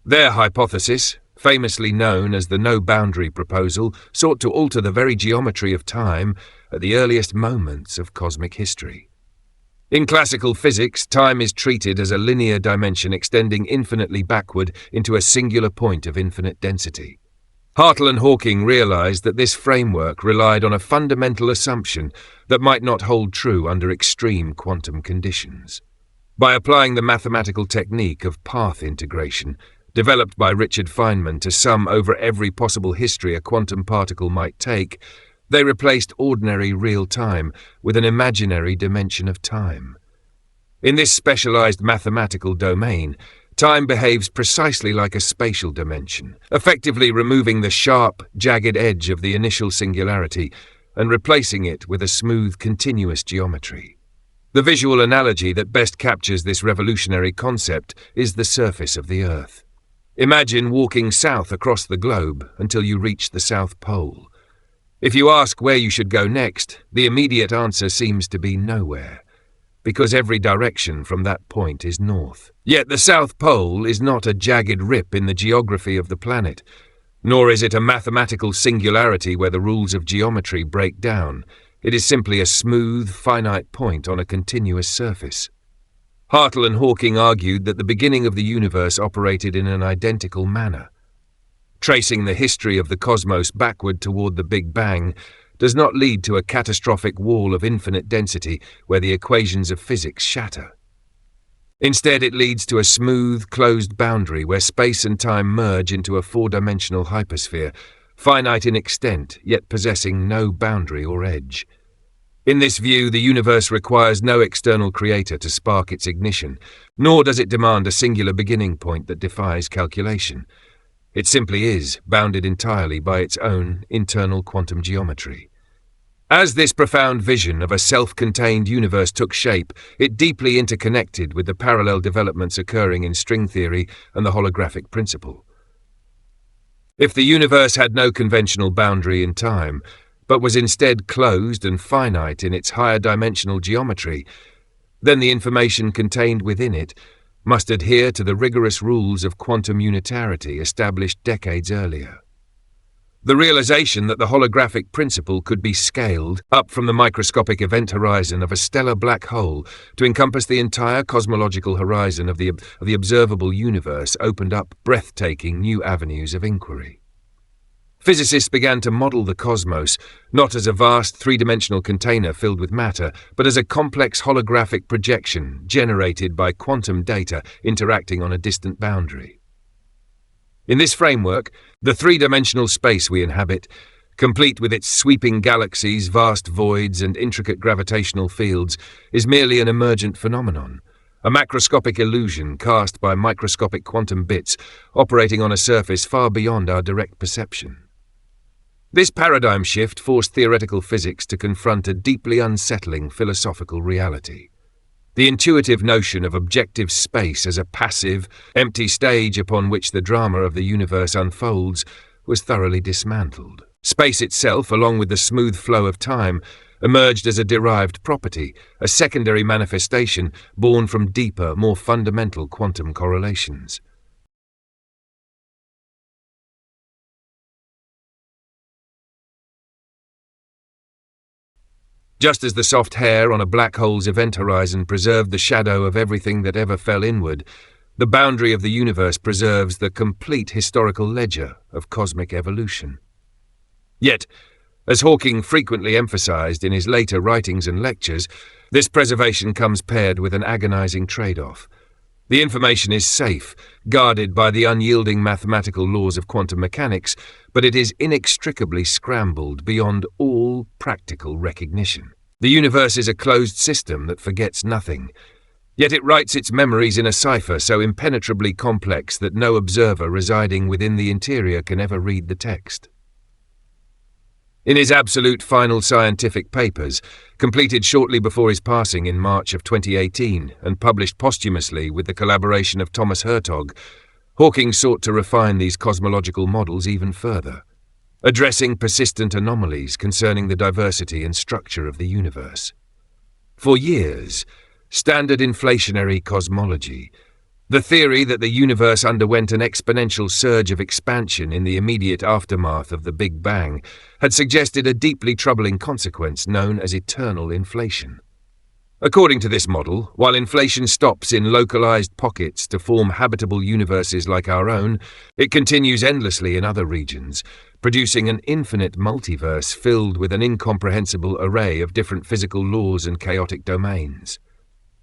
Their hypothesis, famously known as the no-boundary proposal, sought to alter the very geometry of time at the earliest moments of cosmic history. In classical physics, time is treated as a linear dimension extending infinitely backward into a singular point of infinite density. Hartle and Hawking realized that this framework relied on a fundamental assumption that might not hold true under extreme quantum conditions. By applying the mathematical technique of path integration, developed by Richard Feynman to sum over every possible history a quantum particle might take, they replaced ordinary real time with an imaginary dimension of time. In this specialized mathematical domain, time behaves precisely like a spatial dimension, effectively removing the sharp, jagged edge of the initial singularity and replacing it with a smooth, continuous geometry. The visual analogy that best captures this revolutionary concept is the surface of the Earth. Imagine walking south across the globe until you reach the South Pole. If you ask where you should go next, the immediate answer seems to be nowhere, because every direction from that point is north. Yet the South Pole is not a jagged rip in the geography of the planet, nor is it a mathematical singularity where the rules of geometry break down. It is simply a smooth, finite point on a continuous surface. Hartle and Hawking argued that the beginning of the universe operated in an identical manner. Tracing the history of the cosmos backward toward the Big Bang does not lead to a catastrophic wall of infinite density where the equations of physics shatter. Instead, it leads to a smooth, closed boundary where space and time merge into a four-dimensional hypersphere, finite in extent, yet possessing no boundary or edge. In this view, the universe requires no external creator to spark its ignition, nor does it demand a singular beginning point that defies calculation. It simply is, bounded entirely by its own internal quantum geometry. As this profound vision of a self-contained universe took shape, it deeply interconnected with the parallel developments occurring in string theory and the holographic principle. If the universe had no conventional boundary in time, but was instead closed and finite in its higher dimensional geometry, then the information contained within it must adhere to the rigorous rules of quantum unitarity established decades earlier. The realization that the holographic principle could be scaled up from the microscopic event horizon of a stellar black hole to encompass the entire cosmological horizon of the observable universe opened up breathtaking new avenues of inquiry. Physicists began to model the cosmos not as a vast three-dimensional container filled with matter, but as a complex holographic projection generated by quantum data interacting on a distant boundary. In this framework, the three-dimensional space we inhabit, complete with its sweeping galaxies, vast voids, and intricate gravitational fields, is merely an emergent phenomenon, a macroscopic illusion cast by microscopic quantum bits operating on a surface far beyond our direct perception. This paradigm shift forced theoretical physics to confront a deeply unsettling philosophical reality. The intuitive notion of objective space as a passive, empty stage upon which the drama of the universe unfolds was thoroughly dismantled. Space itself, along with the smooth flow of time, emerged as a derived property, a secondary manifestation born from deeper, more fundamental quantum correlations. Just as the soft hair on a black hole's event horizon preserved the shadow of everything that ever fell inward, the boundary of the universe preserves the complete historical ledger of cosmic evolution. Yet, as Hawking frequently emphasized in his later writings and lectures, this preservation comes paired with an agonizing trade-off. The information is safe, guarded by the unyielding mathematical laws of quantum mechanics, but it is inextricably scrambled beyond all practical recognition. The universe is a closed system that forgets nothing, yet it writes its memories in a cipher so impenetrably complex that no observer residing within the interior can ever read the text. In his absolute final scientific papers, completed shortly before his passing in March of 2018 and published posthumously with the collaboration of Thomas Hertog, Hawking sought to refine these cosmological models even further, addressing persistent anomalies concerning the diversity and structure of the universe. For years, standard inflationary cosmology, the theory that the universe underwent an exponential surge of expansion in the immediate aftermath of the Big Bang, had suggested a deeply troubling consequence known as eternal inflation. According to this model, while inflation stops in localized pockets to form habitable universes like our own, it continues endlessly in other regions, producing an infinite multiverse filled with an incomprehensible array of different physical laws and chaotic domains.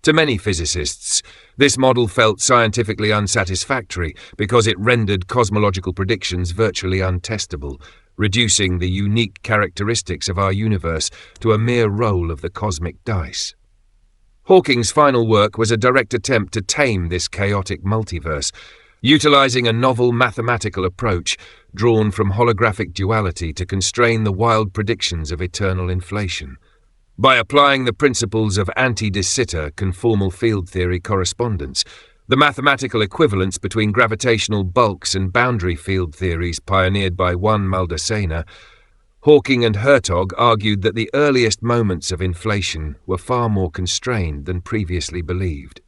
To many physicists, this model felt scientifically unsatisfactory because it rendered cosmological predictions virtually untestable, reducing the unique characteristics of our universe to a mere roll of the cosmic dice. Hawking's final work was a direct attempt to tame this chaotic multiverse, utilizing a novel mathematical approach drawn from holographic duality to constrain the wild predictions of eternal inflation. By applying the principles of anti-de Sitter conformal field theory correspondence, the mathematical equivalence between gravitational bulks and boundary field theories pioneered by Juan Maldacena, Hawking and Hertog argued that the earliest moments of inflation were far more constrained than previously believed.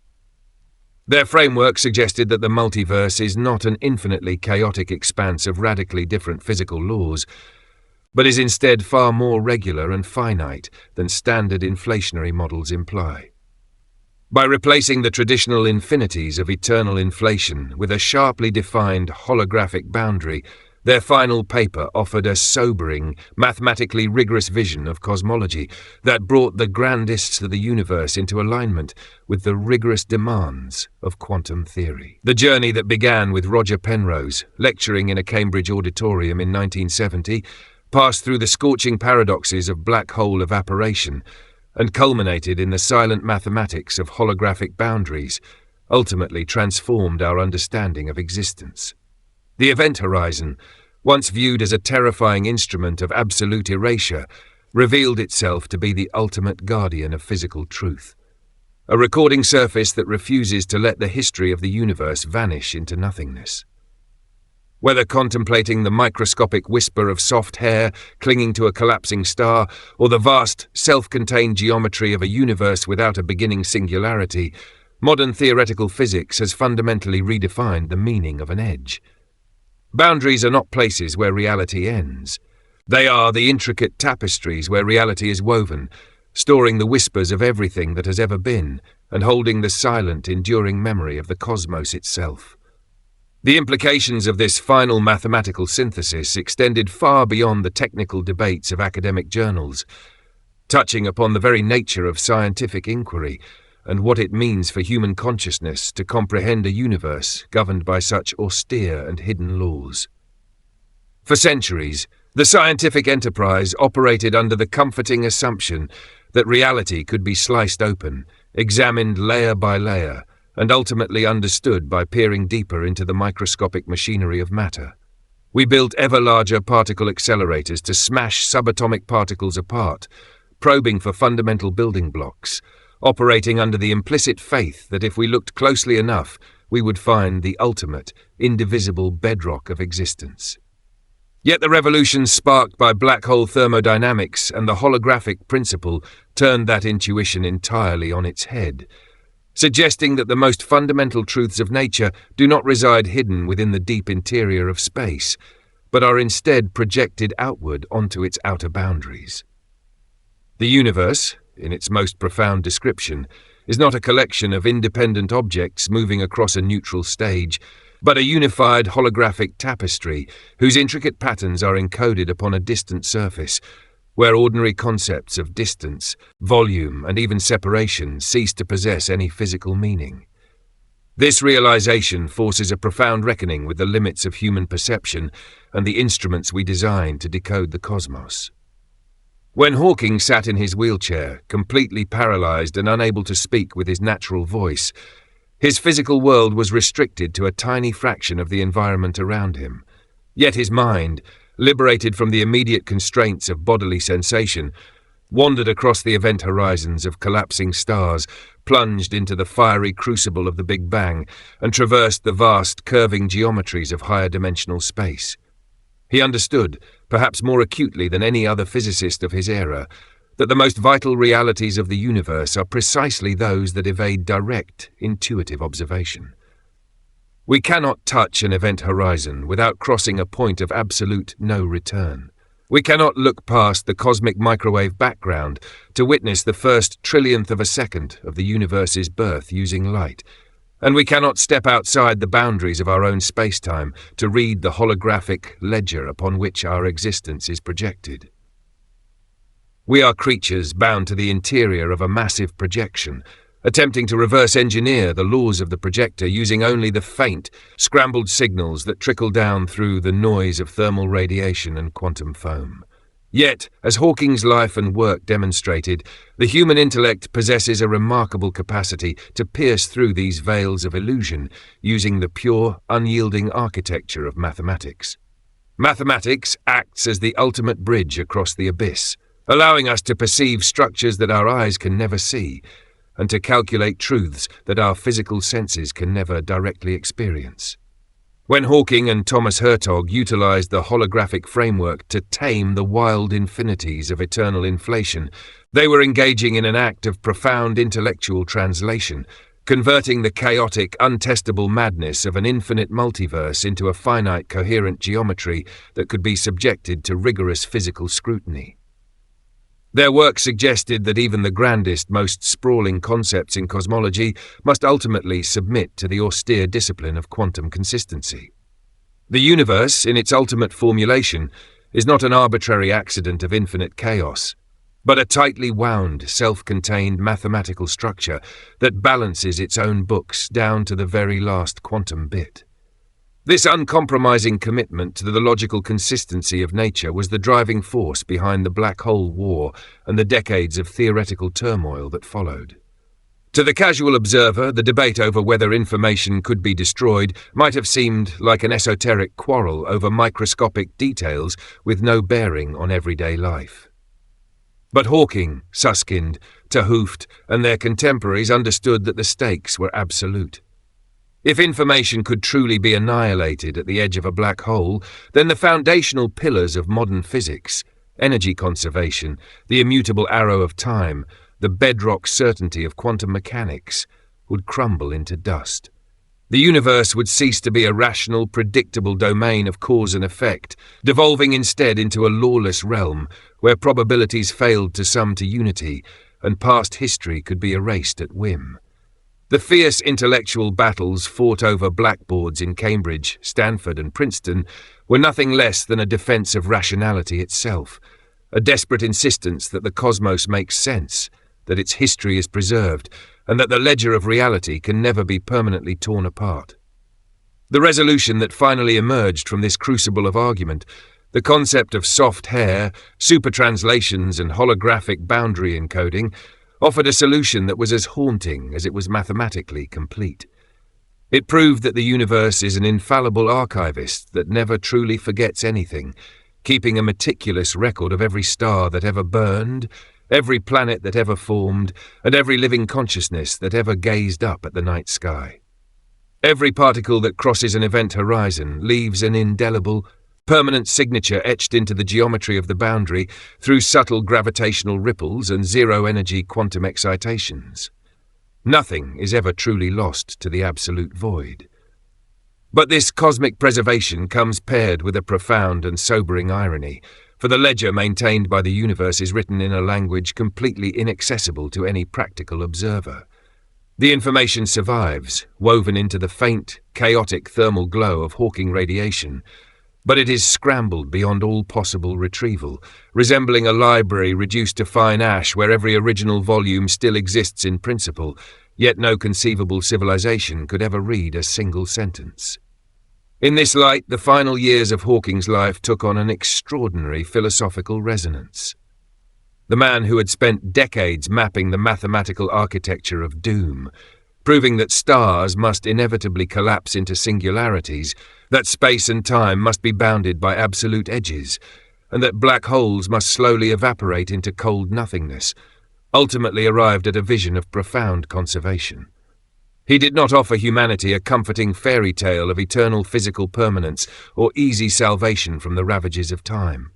Their framework suggested that the multiverse is not an infinitely chaotic expanse of radically different physical laws, but is instead far more regular and finite than standard inflationary models imply. By replacing the traditional infinities of eternal inflation with a sharply defined holographic boundary, their final paper offered a sobering, mathematically rigorous vision of cosmology that brought the grandists of the universe into alignment with the rigorous demands of quantum theory. The journey that began with Roger Penrose lecturing in a Cambridge auditorium in 1970 passed through the scorching paradoxes of black hole evaporation and culminated in the silent mathematics of holographic boundaries, ultimately transformed our understanding of existence. The event horizon, once viewed as a terrifying instrument of absolute erasure, revealed itself to be the ultimate guardian of physical truth, a recording surface that refuses to let the history of the universe vanish into nothingness. Whether contemplating the microscopic whisper of soft hair clinging to a collapsing star, or the vast, self-contained geometry of a universe without a beginning singularity, modern theoretical physics has fundamentally redefined the meaning of an edge. Boundaries are not places where reality ends. They are the intricate tapestries where reality is woven, storing the whispers of everything that has ever been, and holding the silent, enduring memory of the cosmos itself. The implications of this final mathematical synthesis extended far beyond the technical debates of academic journals, touching upon the very nature of scientific inquiry and what it means for human consciousness to comprehend a universe governed by such austere and hidden laws. For centuries, the scientific enterprise operated under the comforting assumption that reality could be sliced open, examined layer by layer, and ultimately understood by peering deeper into the microscopic machinery of matter. We built ever larger particle accelerators to smash subatomic particles apart, probing for fundamental building blocks, operating under the implicit faith that if we looked closely enough, we would find the ultimate, indivisible bedrock of existence. Yet the revolutions sparked by black hole thermodynamics and the holographic principle turned that intuition entirely on its head, suggesting that the most fundamental truths of nature do not reside hidden within the deep interior of space, but are instead projected outward onto its outer boundaries. The universe, in its most profound description, is not a collection of independent objects moving across a neutral stage, but a unified holographic tapestry whose intricate patterns are encoded upon a distant surface, where ordinary concepts of distance, volume, and even separation cease to possess any physical meaning. This realization forces a profound reckoning with the limits of human perception and the instruments we design to decode the cosmos. When Hawking sat in his wheelchair, completely paralyzed and unable to speak with his natural voice, his physical world was restricted to a tiny fraction of the environment around him. Yet his mind, liberated from the immediate constraints of bodily sensation, wandered across the event horizons of collapsing stars, plunged into the fiery crucible of the Big Bang, and traversed the vast, curving geometries of higher dimensional space. He understood, perhaps more acutely than any other physicist of his era, that the most vital realities of the universe are precisely those that evade direct, intuitive observation. We cannot touch an event horizon without crossing a point of absolute no return. We cannot look past the cosmic microwave background to witness the first trillionth of a second of the universe's birth using light, and we cannot step outside the boundaries of our own space-time to read the holographic ledger upon which our existence is projected. We are creatures bound to the interior of a massive projection, attempting to reverse engineer the laws of the projector using only the faint, scrambled signals that trickle down through the noise of thermal radiation and quantum foam. Yet, as Hawking's life and work demonstrated, the human intellect possesses a remarkable capacity to pierce through these veils of illusion using the pure, unyielding architecture of mathematics. Mathematics acts as the ultimate bridge across the abyss, allowing us to perceive structures that our eyes can never see, and to calculate truths that our physical senses can never directly experience. When Hawking and Thomas Hertog utilized the holographic framework to tame the wild infinities of eternal inflation, they were engaging in an act of profound intellectual translation, converting the chaotic, untestable madness of an infinite multiverse into a finite, coherent geometry that could be subjected to rigorous physical scrutiny. Their work suggested that even the grandest, most sprawling concepts in cosmology must ultimately submit to the austere discipline of quantum consistency. The universe, in its ultimate formulation, is not an arbitrary accident of infinite chaos, but a tightly wound, self-contained mathematical structure that balances its own books down to the very last quantum bit. This uncompromising commitment to the logical consistency of nature was the driving force behind the Black Hole War and the decades of theoretical turmoil that followed. To the casual observer, the debate over whether information could be destroyed might have seemed like an esoteric quarrel over microscopic details with no bearing on everyday life. But Hawking, Susskind, 't Hooft, and their contemporaries understood that the stakes were absolute. If information could truly be annihilated at the edge of a black hole, then the foundational pillars of modern physics, energy conservation, the immutable arrow of time, the bedrock certainty of quantum mechanics, would crumble into dust. The universe would cease to be a rational, predictable domain of cause and effect, devolving instead into a lawless realm where probabilities failed to sum to unity and past history could be erased at whim. The fierce intellectual battles fought over blackboards in Cambridge, Stanford, and Princeton were nothing less than a defense of rationality itself, a desperate insistence that the cosmos makes sense, that its history is preserved, and that the ledger of reality can never be permanently torn apart. The resolution that finally emerged from this crucible of argument, the concept of soft hair, supertranslations, and holographic boundary encoding, offered a solution that was as haunting as it was mathematically complete. It proved that the universe is an infallible archivist that never truly forgets anything, keeping a meticulous record of every star that ever burned, every planet that ever formed, and every living consciousness that ever gazed up at the night sky. Every particle that crosses an event horizon leaves an indelible, permanent signature etched into the geometry of the boundary through subtle gravitational ripples and zero-energy quantum excitations. Nothing is ever truly lost to the absolute void. But this cosmic preservation comes paired with a profound and sobering irony, for the ledger maintained by the universe is written in a language completely inaccessible to any practical observer. The information survives, woven into the faint, chaotic thermal glow of Hawking radiation, but it is scrambled beyond all possible retrieval, resembling a library reduced to fine ash where every original volume still exists in principle, yet no conceivable civilization could ever read a single sentence. In this light, the final years of Hawking's life took on an extraordinary philosophical resonance. The man who had spent decades mapping the mathematical architecture of doom, proving that stars must inevitably collapse into singularities, that space and time must be bounded by absolute edges, and that black holes must slowly evaporate into cold nothingness, ultimately arrived at a vision of profound conservation. He did not offer humanity a comforting fairy tale of eternal physical permanence or easy salvation from the ravages of time.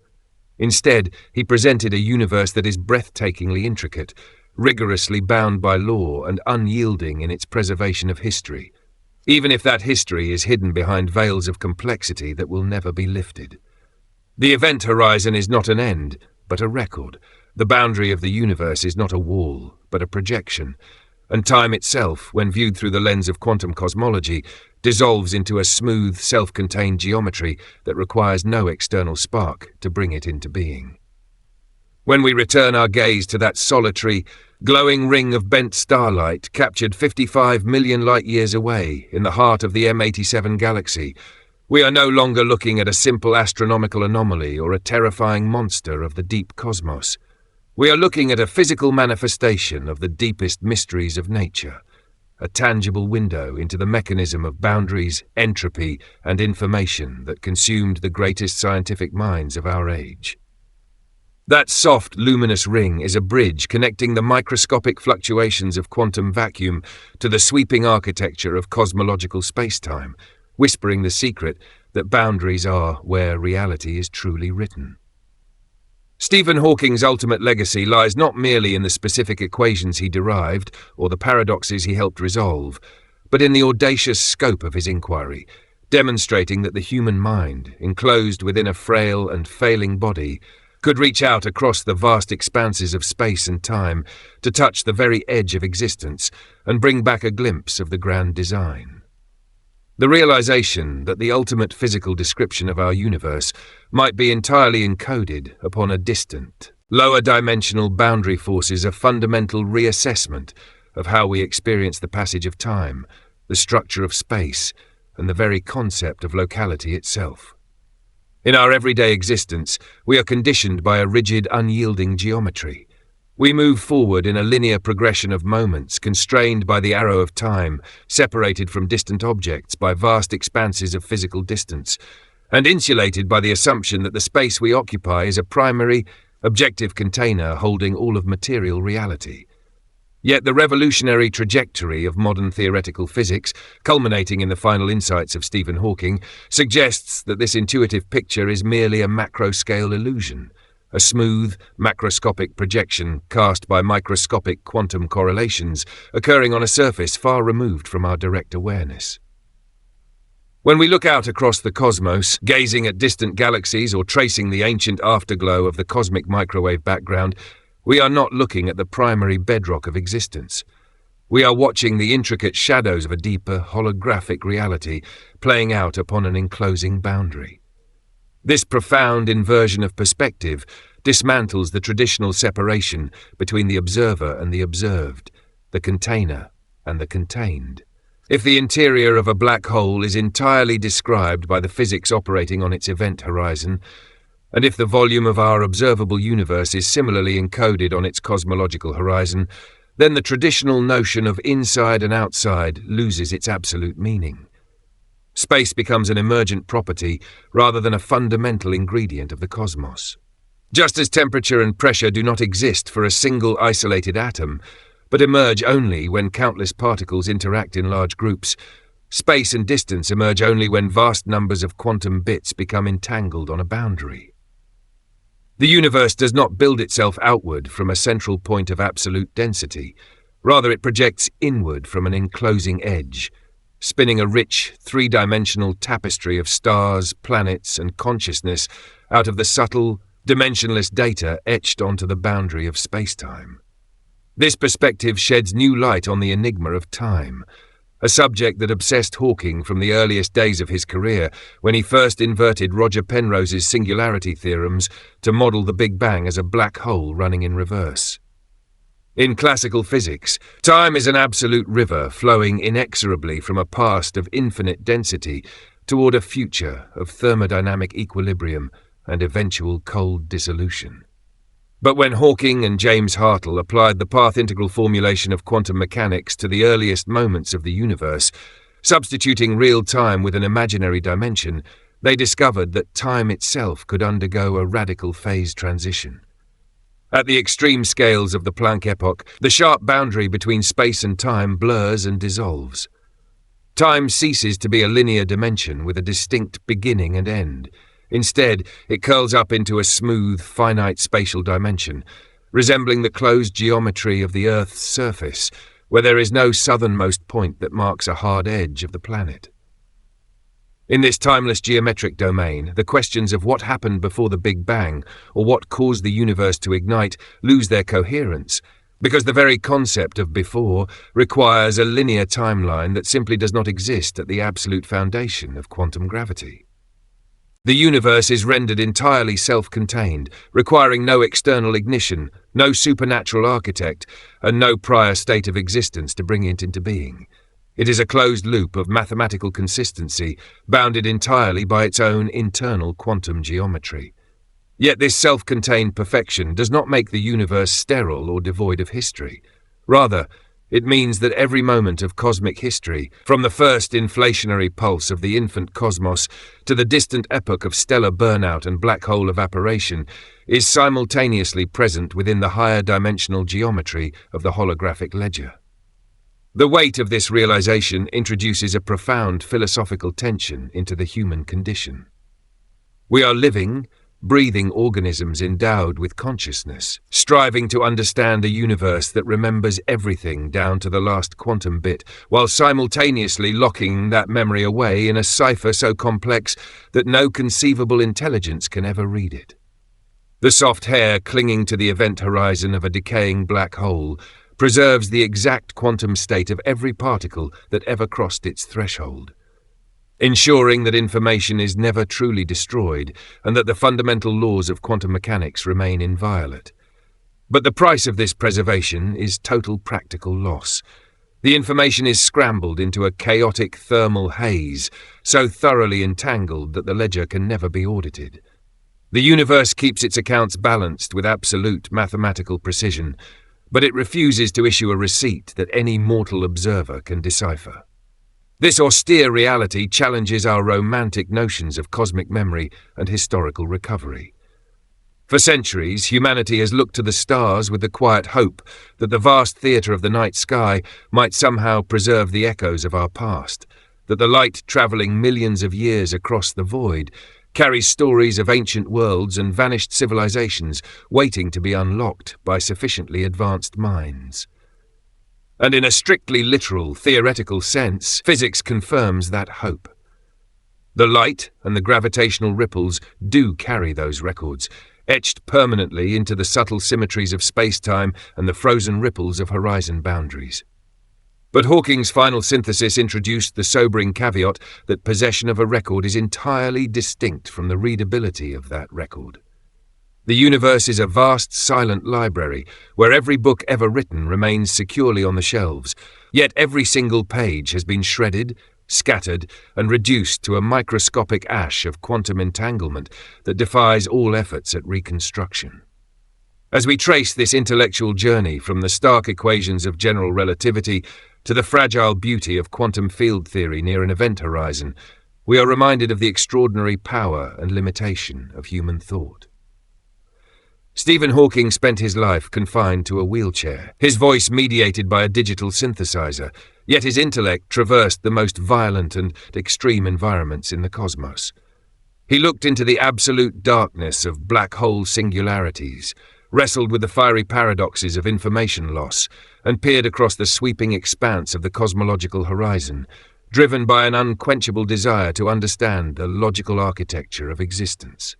Instead, he presented a universe that is breathtakingly intricate, rigorously bound by law and unyielding in its preservation of history, even if that history is hidden behind veils of complexity that will never be lifted. The event horizon is not an end, but a record. The boundary of the universe is not a wall, but a projection, and time itself, when viewed through the lens of quantum cosmology, dissolves into a smooth, self-contained geometry that requires no external spark to bring it into being. When we return our gaze to that solitary, glowing ring of bent starlight captured 55 million light-years away in the heart of the M87 galaxy, we are no longer looking at a simple astronomical anomaly or a terrifying monster of the deep cosmos. We are looking at a physical manifestation of the deepest mysteries of nature, a tangible window into the mechanism of boundaries, entropy, and information that consumed the greatest scientific minds of our age. That soft, luminous ring is a bridge connecting the microscopic fluctuations of quantum vacuum to the sweeping architecture of cosmological space-time, whispering the secret that boundaries are where reality is truly written. Stephen Hawking's ultimate legacy lies not merely in the specific equations he derived or the paradoxes he helped resolve, but in the audacious scope of his inquiry, demonstrating that the human mind, enclosed within a frail and failing body, could reach out across the vast expanses of space and time to touch the very edge of existence and bring back a glimpse of the grand design. The realization that the ultimate physical description of our universe might be entirely encoded upon a distant, lower-dimensional boundary forces a fundamental reassessment of how we experience the passage of time, the structure of space, and the very concept of locality itself. In our everyday existence, we are conditioned by a rigid, unyielding geometry. We move forward in a linear progression of moments, constrained by the arrow of time, separated from distant objects by vast expanses of physical distance, and insulated by the assumption that the space we occupy is a primary, objective container holding all of material reality. Yet the revolutionary trajectory of modern theoretical physics, culminating in the final insights of Stephen Hawking, suggests that this intuitive picture is merely a macro-scale illusion, a smooth, macroscopic projection cast by microscopic quantum correlations occurring on a surface far removed from our direct awareness. When we look out across the cosmos, gazing at distant galaxies or tracing the ancient afterglow of the cosmic microwave background, we are not looking at the primary bedrock of existence. We are watching the intricate shadows of a deeper, holographic reality playing out upon an enclosing boundary. This profound inversion of perspective dismantles the traditional separation between the observer and the observed, the container and the contained. If the interior of a black hole is entirely described by the physics operating on its event horizon, and if the volume of our observable universe is similarly encoded on its cosmological horizon, then the traditional notion of inside and outside loses its absolute meaning. Space becomes an emergent property rather than a fundamental ingredient of the cosmos. Just as temperature and pressure do not exist for a single isolated atom, but emerge only when countless particles interact in large groups, space and distance emerge only when vast numbers of quantum bits become entangled on a boundary. The universe does not build itself outward from a central point of absolute density. Rather, it projects inward from an enclosing edge, spinning a rich, three-dimensional tapestry of stars, planets, and consciousness out of the subtle, dimensionless data etched onto the boundary of space-time. This perspective sheds new light on the enigma of time, a subject that obsessed Hawking from the earliest days of his career when he first inverted Roger Penrose's singularity theorems to model the Big Bang as a black hole running in reverse. In classical physics, time is an absolute river flowing inexorably from a past of infinite density toward a future of thermodynamic equilibrium and eventual cold dissolution. But when Hawking and James Hartle applied the path-integral formulation of quantum mechanics to the earliest moments of the universe, substituting real time with an imaginary dimension, they discovered that time itself could undergo a radical phase transition. At the extreme scales of the Planck epoch, the sharp boundary between space and time blurs and dissolves. Time ceases to be a linear dimension with a distinct beginning and end. Instead, it curls up into a smooth, finite spatial dimension, resembling the closed geometry of the Earth's surface, where there is no southernmost point that marks a hard edge of the planet. In this timeless geometric domain, the questions of what happened before the Big Bang or what caused the universe to ignite lose their coherence, because the very concept of before requires a linear timeline that simply does not exist at the absolute foundation of quantum gravity. The universe is rendered entirely self-contained, requiring no external ignition, no supernatural architect, and no prior state of existence to bring it into being. It is a closed loop of mathematical consistency, bounded entirely by its own internal quantum geometry. Yet this self-contained perfection does not make the universe sterile or devoid of history. Rather, it means that every moment of cosmic history, from the first inflationary pulse of the infant cosmos to the distant epoch of stellar burnout and black hole evaporation, is simultaneously present within the higher dimensional geometry of the holographic ledger. The weight of this realization introduces a profound philosophical tension into the human condition. We are living, breathing organisms endowed with consciousness, striving to understand a universe that remembers everything down to the last quantum bit, while simultaneously locking that memory away in a cipher so complex that no conceivable intelligence can ever read it. The soft hair clinging to the event horizon of a decaying black hole preserves the exact quantum state of every particle that ever crossed its threshold, ensuring that information is never truly destroyed and that the fundamental laws of quantum mechanics remain inviolate. But the price of this preservation is total practical loss. The information is scrambled into a chaotic thermal haze, so thoroughly entangled that the ledger can never be audited. The universe keeps its accounts balanced with absolute mathematical precision, but it refuses to issue a receipt that any mortal observer can decipher. This austere reality challenges our romantic notions of cosmic memory and historical recovery. For centuries, humanity has looked to the stars with the quiet hope that the vast theatre of the night sky might somehow preserve the echoes of our past, that the light travelling millions of years across the void carries stories of ancient worlds and vanished civilizations waiting to be unlocked by sufficiently advanced minds. And in a strictly literal, theoretical sense, physics confirms that hope. The light and the gravitational ripples do carry those records, etched permanently into the subtle symmetries of space-time and the frozen ripples of horizon boundaries. But Hawking's final synthesis introduced the sobering caveat that possession of a record is entirely distinct from the readability of that record. The universe is a vast, silent library where every book ever written remains securely on the shelves, yet every single page has been shredded, scattered, and reduced to a microscopic ash of quantum entanglement that defies all efforts at reconstruction. As we trace this intellectual journey from the stark equations of general relativity to the fragile beauty of quantum field theory near an event horizon, we are reminded of the extraordinary power and limitation of human thought. Stephen Hawking spent his life confined to a wheelchair, his voice mediated by a digital synthesizer, yet his intellect traversed the most violent and extreme environments in the cosmos. He looked into the absolute darkness of black hole singularities, wrestled with the fiery paradoxes of information loss, and peered across the sweeping expanse of the cosmological horizon, driven by an unquenchable desire to understand the logical architecture of existence.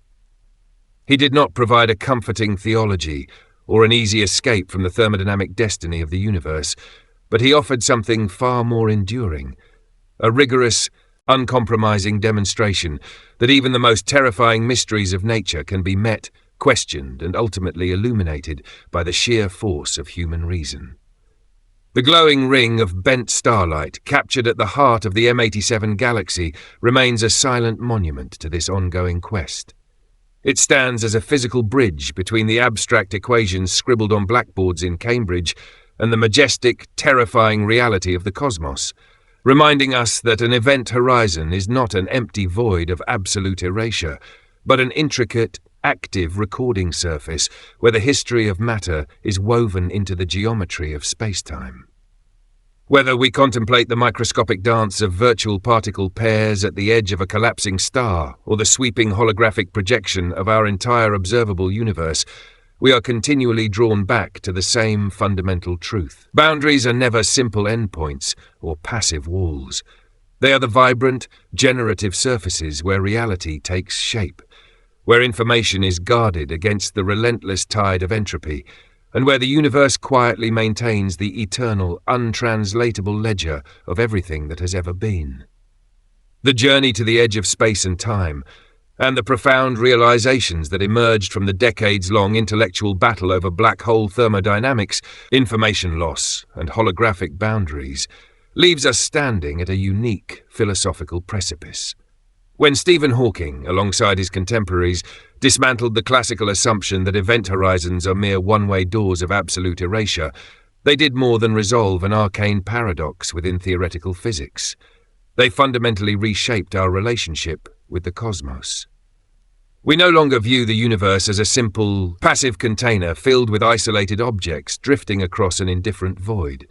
He did not provide a comforting theology or an easy escape from the thermodynamic destiny of the universe, but he offered something far more enduring, a rigorous, uncompromising demonstration that even the most terrifying mysteries of nature can be met, questioned, and ultimately illuminated by the sheer force of human reason. The glowing ring of bent starlight captured at the heart of the M87 galaxy remains a silent monument to this ongoing quest. It stands as a physical bridge between the abstract equations scribbled on blackboards in Cambridge and the majestic, terrifying reality of the cosmos, reminding us that an event horizon is not an empty void of absolute erasure, but an intricate, active recording surface where the history of matter is woven into the geometry of space-time. Whether we contemplate the microscopic dance of virtual particle pairs at the edge of a collapsing star or the sweeping holographic projection of our entire observable universe, we are continually drawn back to the same fundamental truth. Boundaries are never simple endpoints or passive walls. They are the vibrant, generative surfaces where reality takes shape, where information is guarded against the relentless tide of entropy, and where the universe quietly maintains the eternal, untranslatable ledger of everything that has ever been. The journey to the edge of space and time, and the profound realizations that emerged from the decades-long intellectual battle over black hole thermodynamics, information loss, and holographic boundaries, leaves us standing at a unique philosophical precipice. When Stephen Hawking, alongside his contemporaries, dismantled the classical assumption that event horizons are mere one-way doors of absolute erasure, they did more than resolve an arcane paradox within theoretical physics. They fundamentally reshaped our relationship with the cosmos. We no longer view the universe as a simple, passive container filled with isolated objects drifting across an indifferent void.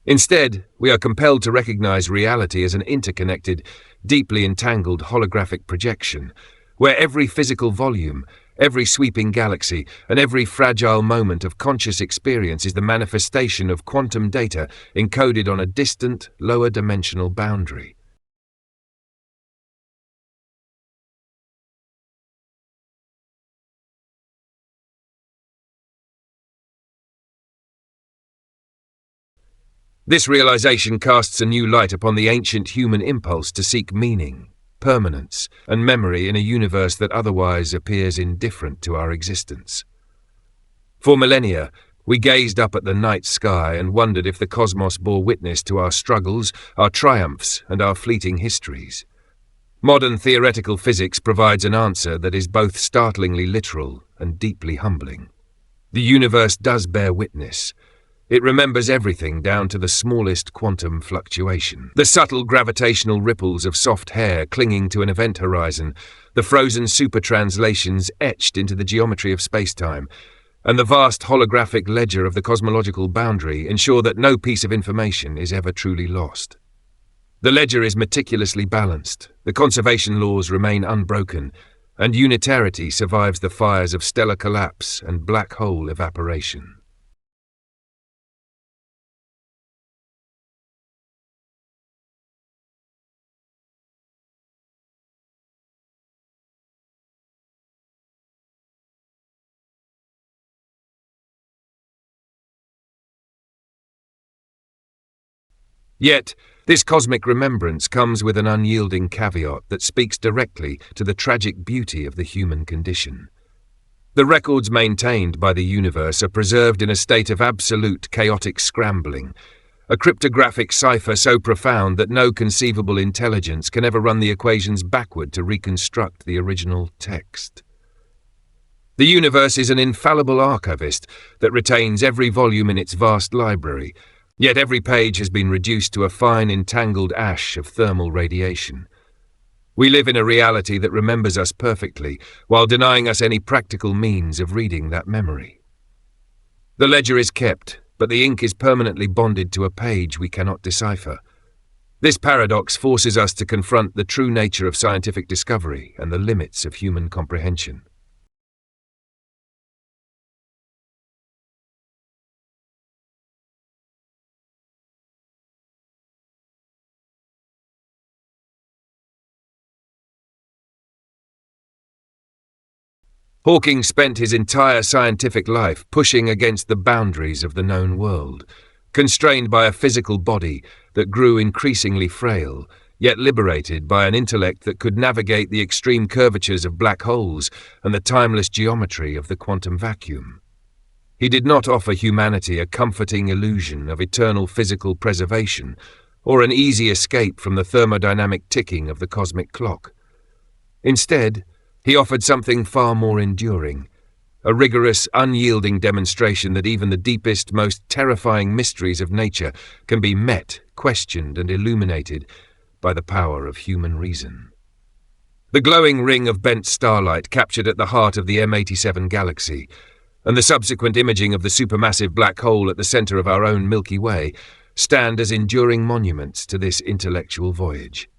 Instead, we are compelled to recognize reality as an interconnected, deeply entangled holographic projection, where every physical volume, every sweeping galaxy, and every fragile moment of conscious experience is the manifestation of quantum data encoded on a distant, lower-dimensional boundary. This realization casts a new light upon the ancient human impulse to seek meaning, permanence, and memory in a universe that otherwise appears indifferent to our existence. For millennia, we gazed up at the night sky and wondered if the cosmos bore witness to our struggles, our triumphs, and our fleeting histories. Modern theoretical physics provides an answer that is both startlingly literal and deeply humbling. The universe does bear witness. It remembers everything down to the smallest quantum fluctuation. The subtle gravitational ripples of soft hair clinging to an event horizon, the frozen super-translations etched into the geometry of space-time, and the vast holographic ledger of the cosmological boundary ensure that no piece of information is ever truly lost. The ledger is meticulously balanced, the conservation laws remain unbroken, and unitarity survives the fires of stellar collapse and black hole evaporation. Yet, this cosmic remembrance comes with an unyielding caveat that speaks directly to the tragic beauty of the human condition. The records maintained by the universe are preserved in a state of absolute chaotic scrambling, a cryptographic cipher so profound that no conceivable intelligence can ever run the equations backward to reconstruct the original text. The universe is an infallible archivist that retains every volume in its vast library, yet every page has been reduced to a fine entangled ash of thermal radiation. We live in a reality that remembers us perfectly, while denying us any practical means of reading that memory. The ledger is kept, but the ink is permanently bonded to a page we cannot decipher. This paradox forces us to confront the true nature of scientific discovery and the limits of human comprehension. Hawking spent his entire scientific life pushing against the boundaries of the known world, constrained by a physical body that grew increasingly frail, yet liberated by an intellect that could navigate the extreme curvatures of black holes and the timeless geometry of the quantum vacuum. He did not offer humanity a comforting illusion of eternal physical preservation or an easy escape from the thermodynamic ticking of the cosmic clock. Instead, he offered something far more enduring, a rigorous, unyielding demonstration that even the deepest, most terrifying mysteries of nature can be met, questioned, and illuminated by the power of human reason. The glowing ring of bent starlight captured at the heart of the M87 galaxy, and the subsequent imaging of the supermassive black hole at the center of our own Milky Way, stand as enduring monuments to this intellectual voyage.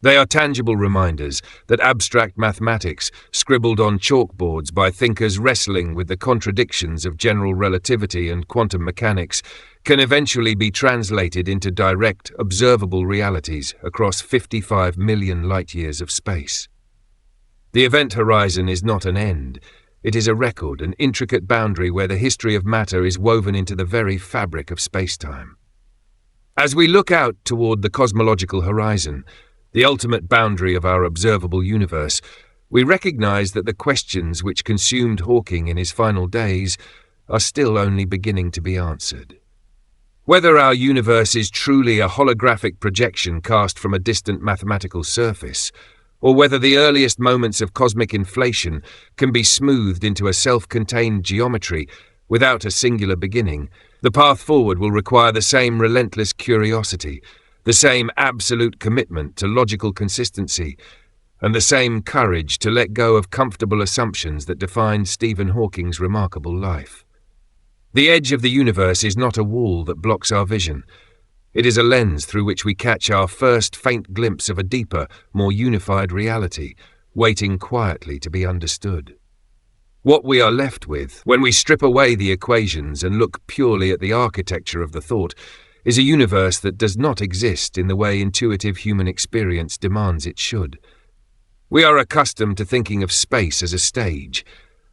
They are tangible reminders that abstract mathematics, scribbled on chalkboards by thinkers wrestling with the contradictions of general relativity and quantum mechanics, can eventually be translated into direct, observable realities across 55 million light-years of space. The event horizon is not an end. It is a record, an intricate boundary where the history of matter is woven into the very fabric of space-time. As we look out toward the cosmological horizon, the ultimate boundary of our observable universe, we recognize that the questions which consumed Hawking in his final days are still only beginning to be answered. Whether our universe is truly a holographic projection cast from a distant mathematical surface, or whether the earliest moments of cosmic inflation can be smoothed into a self-contained geometry without a singular beginning, the path forward will require the same relentless curiosity, the same absolute commitment to logical consistency, and the same courage to let go of comfortable assumptions that defined Stephen Hawking's remarkable life. The edge of the universe is not a wall that blocks our vision. It is a lens through which we catch our first faint glimpse of a deeper, more unified reality, waiting quietly to be understood. What we are left with, when we strip away the equations and look purely at the architecture of the thought, is a universe that does not exist in the way intuitive human experience demands it should. We are accustomed to thinking of space as a stage,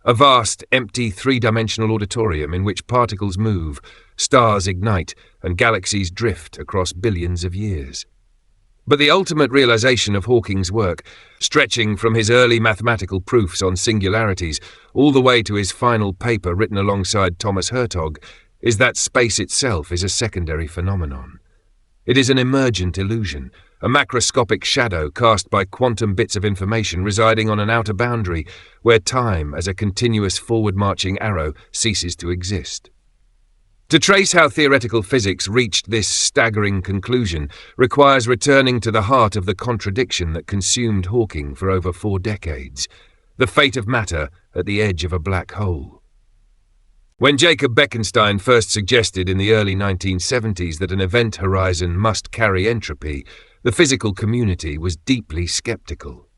a vast, empty, three-dimensional auditorium in which particles move, stars ignite, and galaxies drift across billions of years. But the ultimate realization of Hawking's work, stretching from his early mathematical proofs on singularities all the way to his final paper written alongside Thomas Hertog, is that space itself is a secondary phenomenon. It is an emergent illusion, a macroscopic shadow cast by quantum bits of information residing on an outer boundary where time as a continuous forward-marching arrow ceases to exist. To trace how theoretical physics reached this staggering conclusion requires returning to the heart of the contradiction that consumed Hawking for over 4 decades, the fate of matter at the edge of a black hole. When Jacob Bekenstein first suggested in the early 1970s that an event horizon must carry entropy, the physical community was deeply skeptical.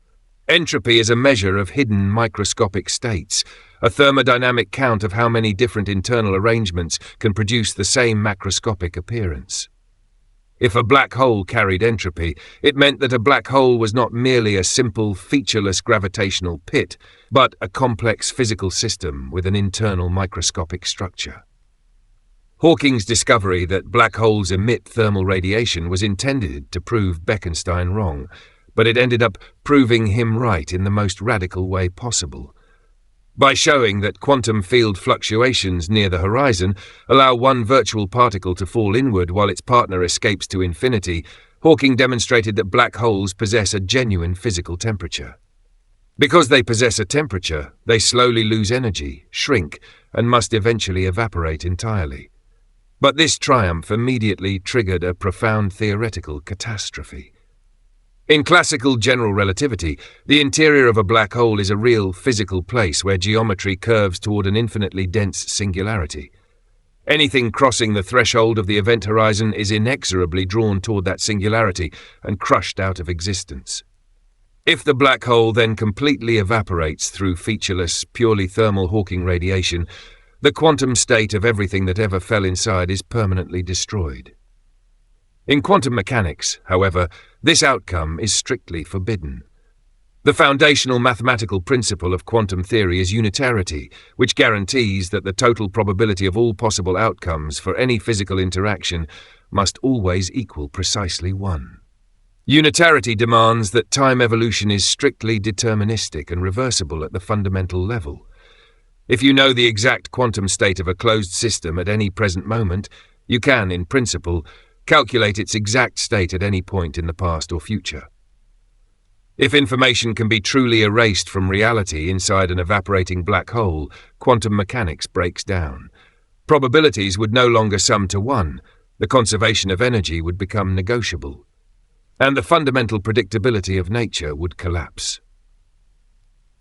Entropy is a measure of hidden microscopic states, a thermodynamic count of how many different internal arrangements can produce the same macroscopic appearance. If a black hole carried entropy, it meant that a black hole was not merely a simple, featureless gravitational pit, but a complex physical system with an internal microscopic structure. Hawking's discovery that black holes emit thermal radiation was intended to prove Bekenstein wrong, but it ended up proving him right in the most radical way possible. By showing that quantum field fluctuations near the horizon allow one virtual particle to fall inward while its partner escapes to infinity, Hawking demonstrated that black holes possess a genuine physical temperature. Because they possess a temperature, they slowly lose energy, shrink, and must eventually evaporate entirely. But this triumph immediately triggered a profound theoretical catastrophe. In classical general relativity, the interior of a black hole is a real physical place where geometry curves toward an infinitely dense singularity. Anything crossing the threshold of the event horizon is inexorably drawn toward that singularity and crushed out of existence. If the black hole then completely evaporates through featureless, purely thermal Hawking radiation, the quantum state of everything that ever fell inside is permanently destroyed. In quantum mechanics, however, this outcome is strictly forbidden. The foundational mathematical principle of quantum theory is unitarity, which guarantees that the total probability of all possible outcomes for any physical interaction must always equal precisely 1. Unitarity demands that time evolution is strictly deterministic and reversible at the fundamental level. If you know the exact quantum state of a closed system at any present moment, you can, in principle, calculate its exact state at any point in the past or future. If information can be truly erased from reality inside an evaporating black hole, quantum mechanics breaks down. Probabilities would no longer sum to 1, the conservation of energy would become negotiable, and the fundamental predictability of nature would collapse.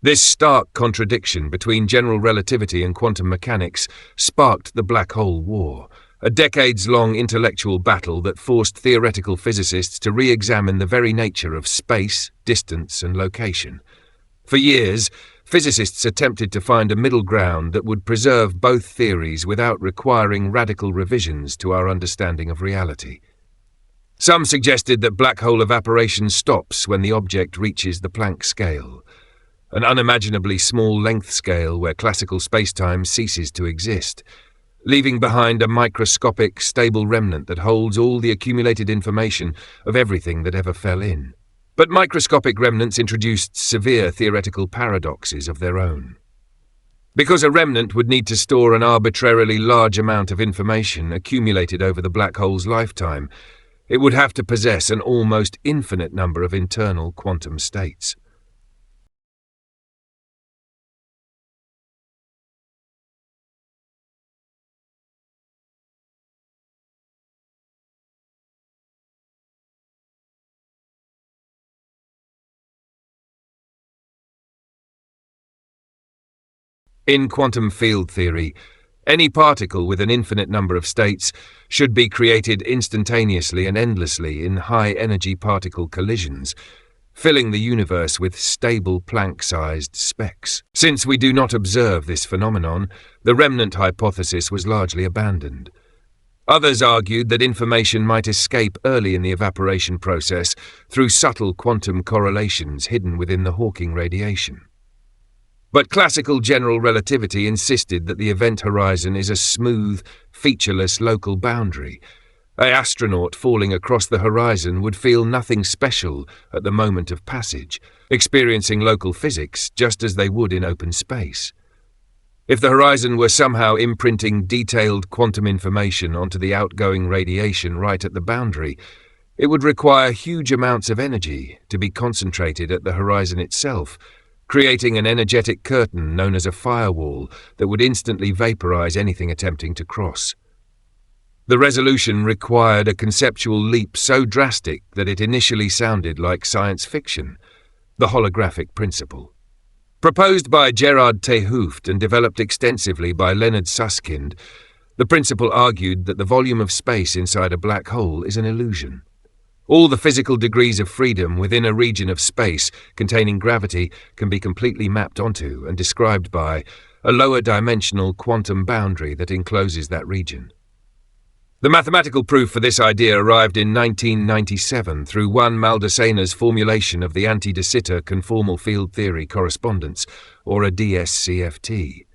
This stark contradiction between general relativity and quantum mechanics sparked the Black Hole War, a decades-long intellectual battle that forced theoretical physicists to re-examine the very nature of space, distance, and location. For years, physicists attempted to find a middle ground that would preserve both theories without requiring radical revisions to our understanding of reality. Some suggested that black hole evaporation stops when the object reaches the Planck scale, an unimaginably small length scale where classical spacetime ceases to exist, leaving behind a microscopic, stable remnant that holds all the accumulated information of everything that ever fell in. But microscopic remnants introduced severe theoretical paradoxes of their own. Because a remnant would need to store an arbitrarily large amount of information accumulated over the black hole's lifetime, it would have to possess an almost infinite number of internal quantum states. In quantum field theory, any particle with an infinite number of states should be created instantaneously and endlessly in high-energy particle collisions, filling the universe with stable Planck-sized specks. Since we do not observe this phenomenon, the remnant hypothesis was largely abandoned. Others argued that information might escape early in the evaporation process through subtle quantum correlations hidden within the Hawking radiation. But classical general relativity insisted that the event horizon is a smooth, featureless local boundary. An astronaut falling across the horizon would feel nothing special at the moment of passage, experiencing local physics just as they would in open space. If the horizon were somehow imprinting detailed quantum information onto the outgoing radiation right at the boundary, it would require huge amounts of energy to be concentrated at the horizon itself, creating an energetic curtain known as a firewall that would instantly vaporize anything attempting to cross. The resolution required a conceptual leap so drastic that it initially sounded like science fiction, the holographic principle. Proposed by Gerard 't Hooft and developed extensively by Leonard Susskind, the principle argued that the volume of space inside a black hole is an illusion. All the physical degrees of freedom within a region of space containing gravity can be completely mapped onto and described by a lower dimensional quantum boundary that encloses that region. The mathematical proof for this idea arrived in 1997 through Juan Maldasena's formulation of the anti-de Sitter conformal field theory correspondence, or a DSCFT.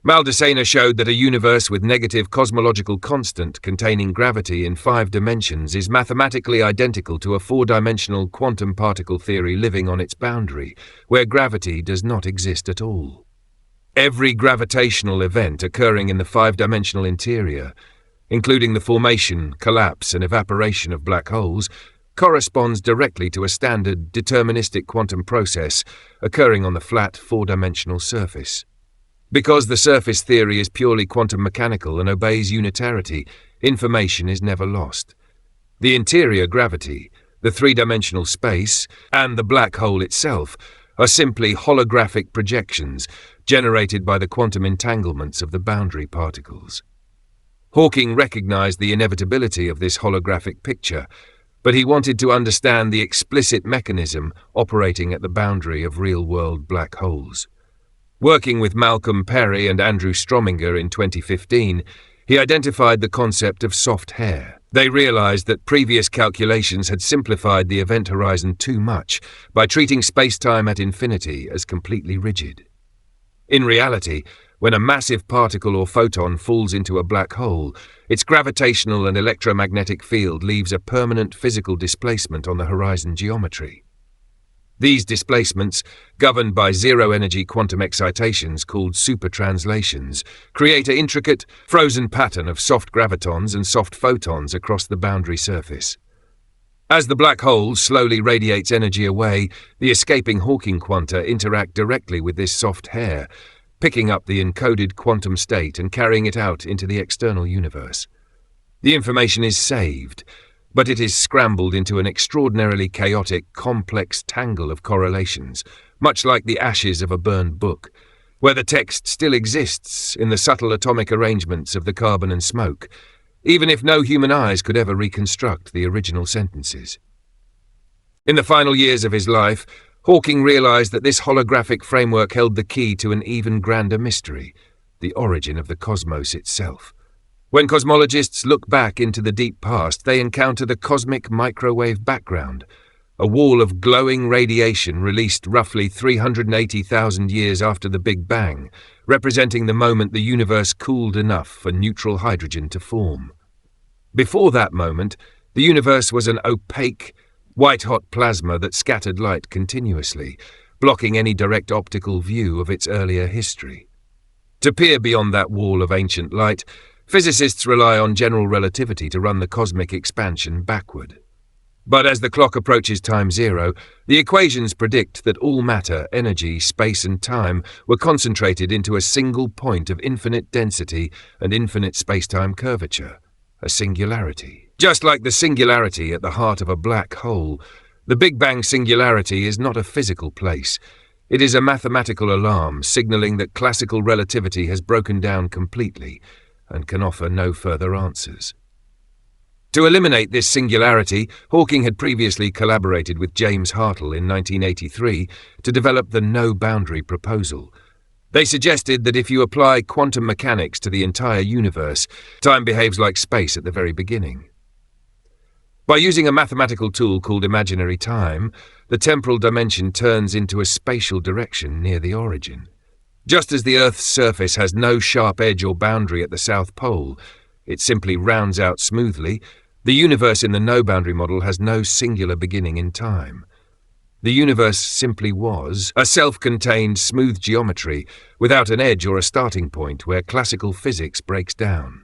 Maldacena showed that a universe with negative cosmological constant containing gravity in 5 dimensions is mathematically identical to a 4-dimensional quantum particle theory living on its boundary, where gravity does not exist at all. Every gravitational event occurring in the 5-dimensional interior, including the formation, collapse, and evaporation of black holes, corresponds directly to a standard deterministic quantum process occurring on the flat 4-dimensional surface. Because the surface theory is purely quantum mechanical and obeys unitarity, information is never lost. The interior gravity, the 3-dimensional space, and the black hole itself are simply holographic projections generated by the quantum entanglements of the boundary particles. Hawking recognized the inevitability of this holographic picture, but he wanted to understand the explicit mechanism operating at the boundary of real-world black holes. Working with Malcolm Perry and Andrew Strominger in 2015, he identified the concept of soft hair. They realized that previous calculations had simplified the event horizon too much by treating space-time at infinity as completely rigid. In reality, when a massive particle or photon falls into a black hole, its gravitational and electromagnetic field leaves a permanent physical displacement on the horizon geometry. These displacements, governed by zero-energy quantum excitations called supertranslations, create an intricate, frozen pattern of soft gravitons and soft photons across the boundary surface. As the black hole slowly radiates energy away, the escaping Hawking quanta interact directly with this soft hair, picking up the encoded quantum state and carrying it out into the external universe. The information is saved, but it is scrambled into an extraordinarily chaotic, complex tangle of correlations, much like the ashes of a burned book, where the text still exists in the subtle atomic arrangements of the carbon and smoke, even if no human eyes could ever reconstruct the original sentences. In the final years of his life, Hawking realized that this holographic framework held the key to an even grander mystery, the origin of the cosmos itself. When cosmologists look back into the deep past, they encounter the cosmic microwave background, a wall of glowing radiation released roughly 380,000 years after the Big Bang, representing the moment the universe cooled enough for neutral hydrogen to form. Before that moment, the universe was an opaque, white-hot plasma that scattered light continuously, blocking any direct optical view of its earlier history. To peer beyond that wall of ancient light, physicists rely on general relativity to run the cosmic expansion backward. But as the clock approaches time zero, the equations predict that all matter, energy, space and time were concentrated into a single point of infinite density and infinite space-time curvature, a singularity. Just like the singularity at the heart of a black hole, the Big Bang singularity is not a physical place. It is a mathematical alarm signaling that classical relativity has broken down completely and can offer no further answers. To eliminate this singularity, Hawking had previously collaborated with James Hartle in 1983 to develop the no-boundary proposal. They suggested that if you apply quantum mechanics to the entire universe, time behaves like space at the very beginning. By using a mathematical tool called imaginary time, the temporal dimension turns into a spatial direction near the origin. Just as the Earth's surface has no sharp edge or boundary at the South Pole, it simply rounds out smoothly, the universe in the no-boundary model has no singular beginning in time. The universe simply was a self-contained smooth geometry without an edge or a starting point where classical physics breaks down.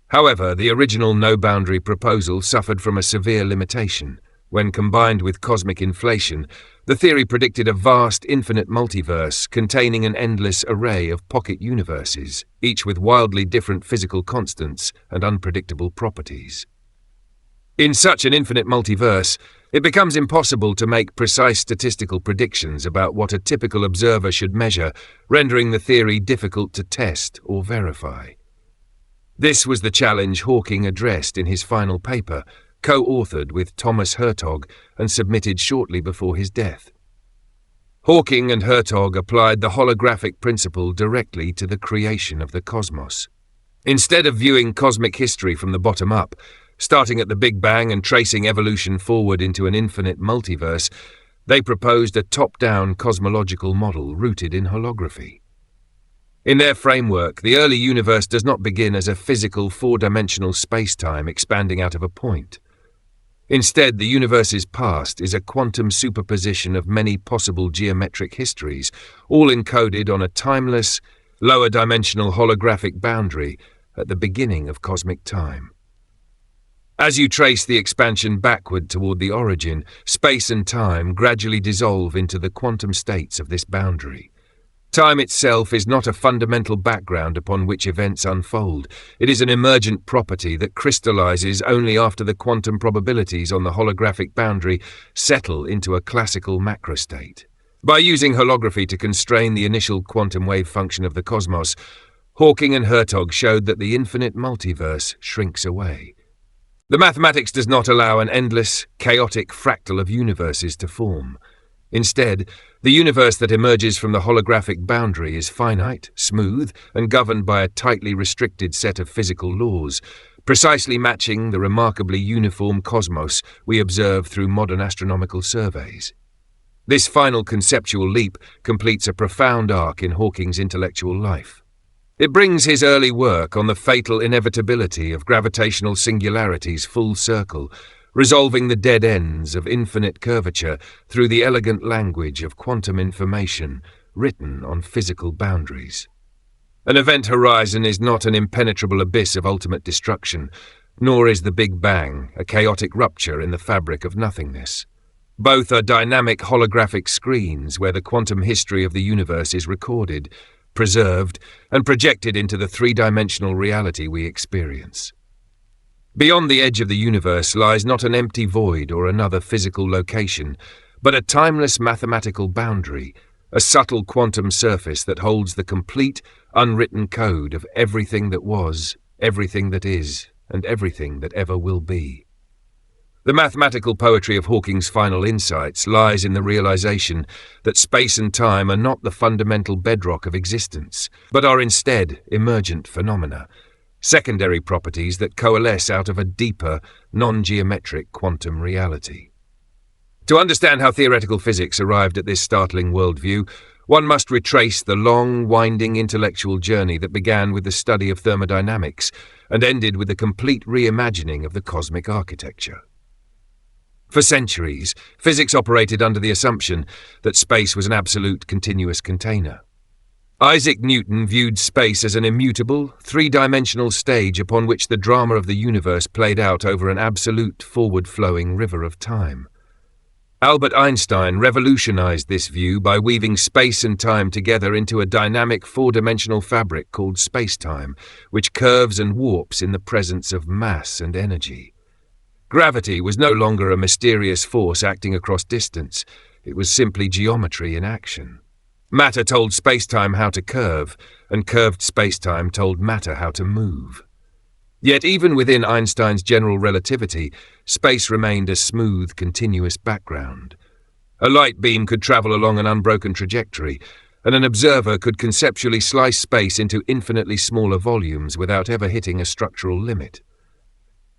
However, the original no-boundary proposal suffered from a severe limitation. When combined with cosmic inflation, the theory predicted a vast, infinite multiverse containing an endless array of pocket universes, each with wildly different physical constants and unpredictable properties. In such an infinite multiverse, it becomes impossible to make precise statistical predictions about what a typical observer should measure, rendering the theory difficult to test or verify. This was the challenge Hawking addressed in his final paper, co-authored with Thomas Hertog and submitted shortly before his death. Hawking and Hertog applied the holographic principle directly to the creation of the cosmos. Instead of viewing cosmic history from the bottom up, starting at the Big Bang and tracing evolution forward into an infinite multiverse, they proposed a top-down cosmological model rooted in holography. In their framework, the early universe does not begin as a physical four-dimensional space-time expanding out of a point. Instead, the universe's past is a quantum superposition of many possible geometric histories, all encoded on a timeless, lower-dimensional holographic boundary at the beginning of cosmic time. As you trace the expansion backward toward the origin, space and time gradually dissolve into the quantum states of this boundary. Time itself is not a fundamental background upon which events unfold. It is an emergent property that crystallizes only after the quantum probabilities on the holographic boundary settle into a classical macrostate. By using holography to constrain the initial quantum wave function of the cosmos, Hawking and Hertog showed that the infinite multiverse shrinks away. The mathematics does not allow an endless, chaotic fractal of universes to form. Instead, the universe that emerges from the holographic boundary is finite, smooth, and governed by a tightly restricted set of physical laws, precisely matching the remarkably uniform cosmos we observe through modern astronomical surveys. This final conceptual leap completes a profound arc in Hawking's intellectual life. It brings his early work on the fatal inevitability of gravitational singularities full circle, resolving the dead ends of infinite curvature through the elegant language of quantum information written on physical boundaries. An event horizon is not an impenetrable abyss of ultimate destruction, nor is the Big Bang a chaotic rupture in the fabric of nothingness. Both are dynamic holographic screens where the quantum history of the universe is recorded, preserved, and projected into the three-dimensional reality we experience. Beyond the edge of the universe lies not an empty void or another physical location, but a timeless mathematical boundary, a subtle quantum surface that holds the complete, unwritten code of everything that was, everything that is, and everything that ever will be. The mathematical poetry of Hawking's final insights lies in the realization that space and time are not the fundamental bedrock of existence, but are instead emergent phenomena, secondary properties that coalesce out of a deeper, non-geometric quantum reality. To understand how theoretical physics arrived at this startling worldview, one must retrace the long, winding intellectual journey that began with the study of thermodynamics and ended with the complete reimagining of the cosmic architecture. For centuries, physics operated under the assumption that space was an absolute continuous container. Isaac Newton viewed space as an immutable, three-dimensional stage upon which the drama of the universe played out over an absolute, forward-flowing river of time. Albert Einstein revolutionized this view by weaving space and time together into a dynamic four-dimensional fabric called space-time, which curves and warps in the presence of mass and energy. Gravity was no longer a mysterious force acting across distance. It was simply geometry in action. Matter told space-time how to curve, and curved space-time told matter how to move. Yet even within Einstein's general relativity, space remained a smooth, continuous background. A light beam could travel along an unbroken trajectory, and an observer could conceptually slice space into infinitely smaller volumes without ever hitting a structural limit.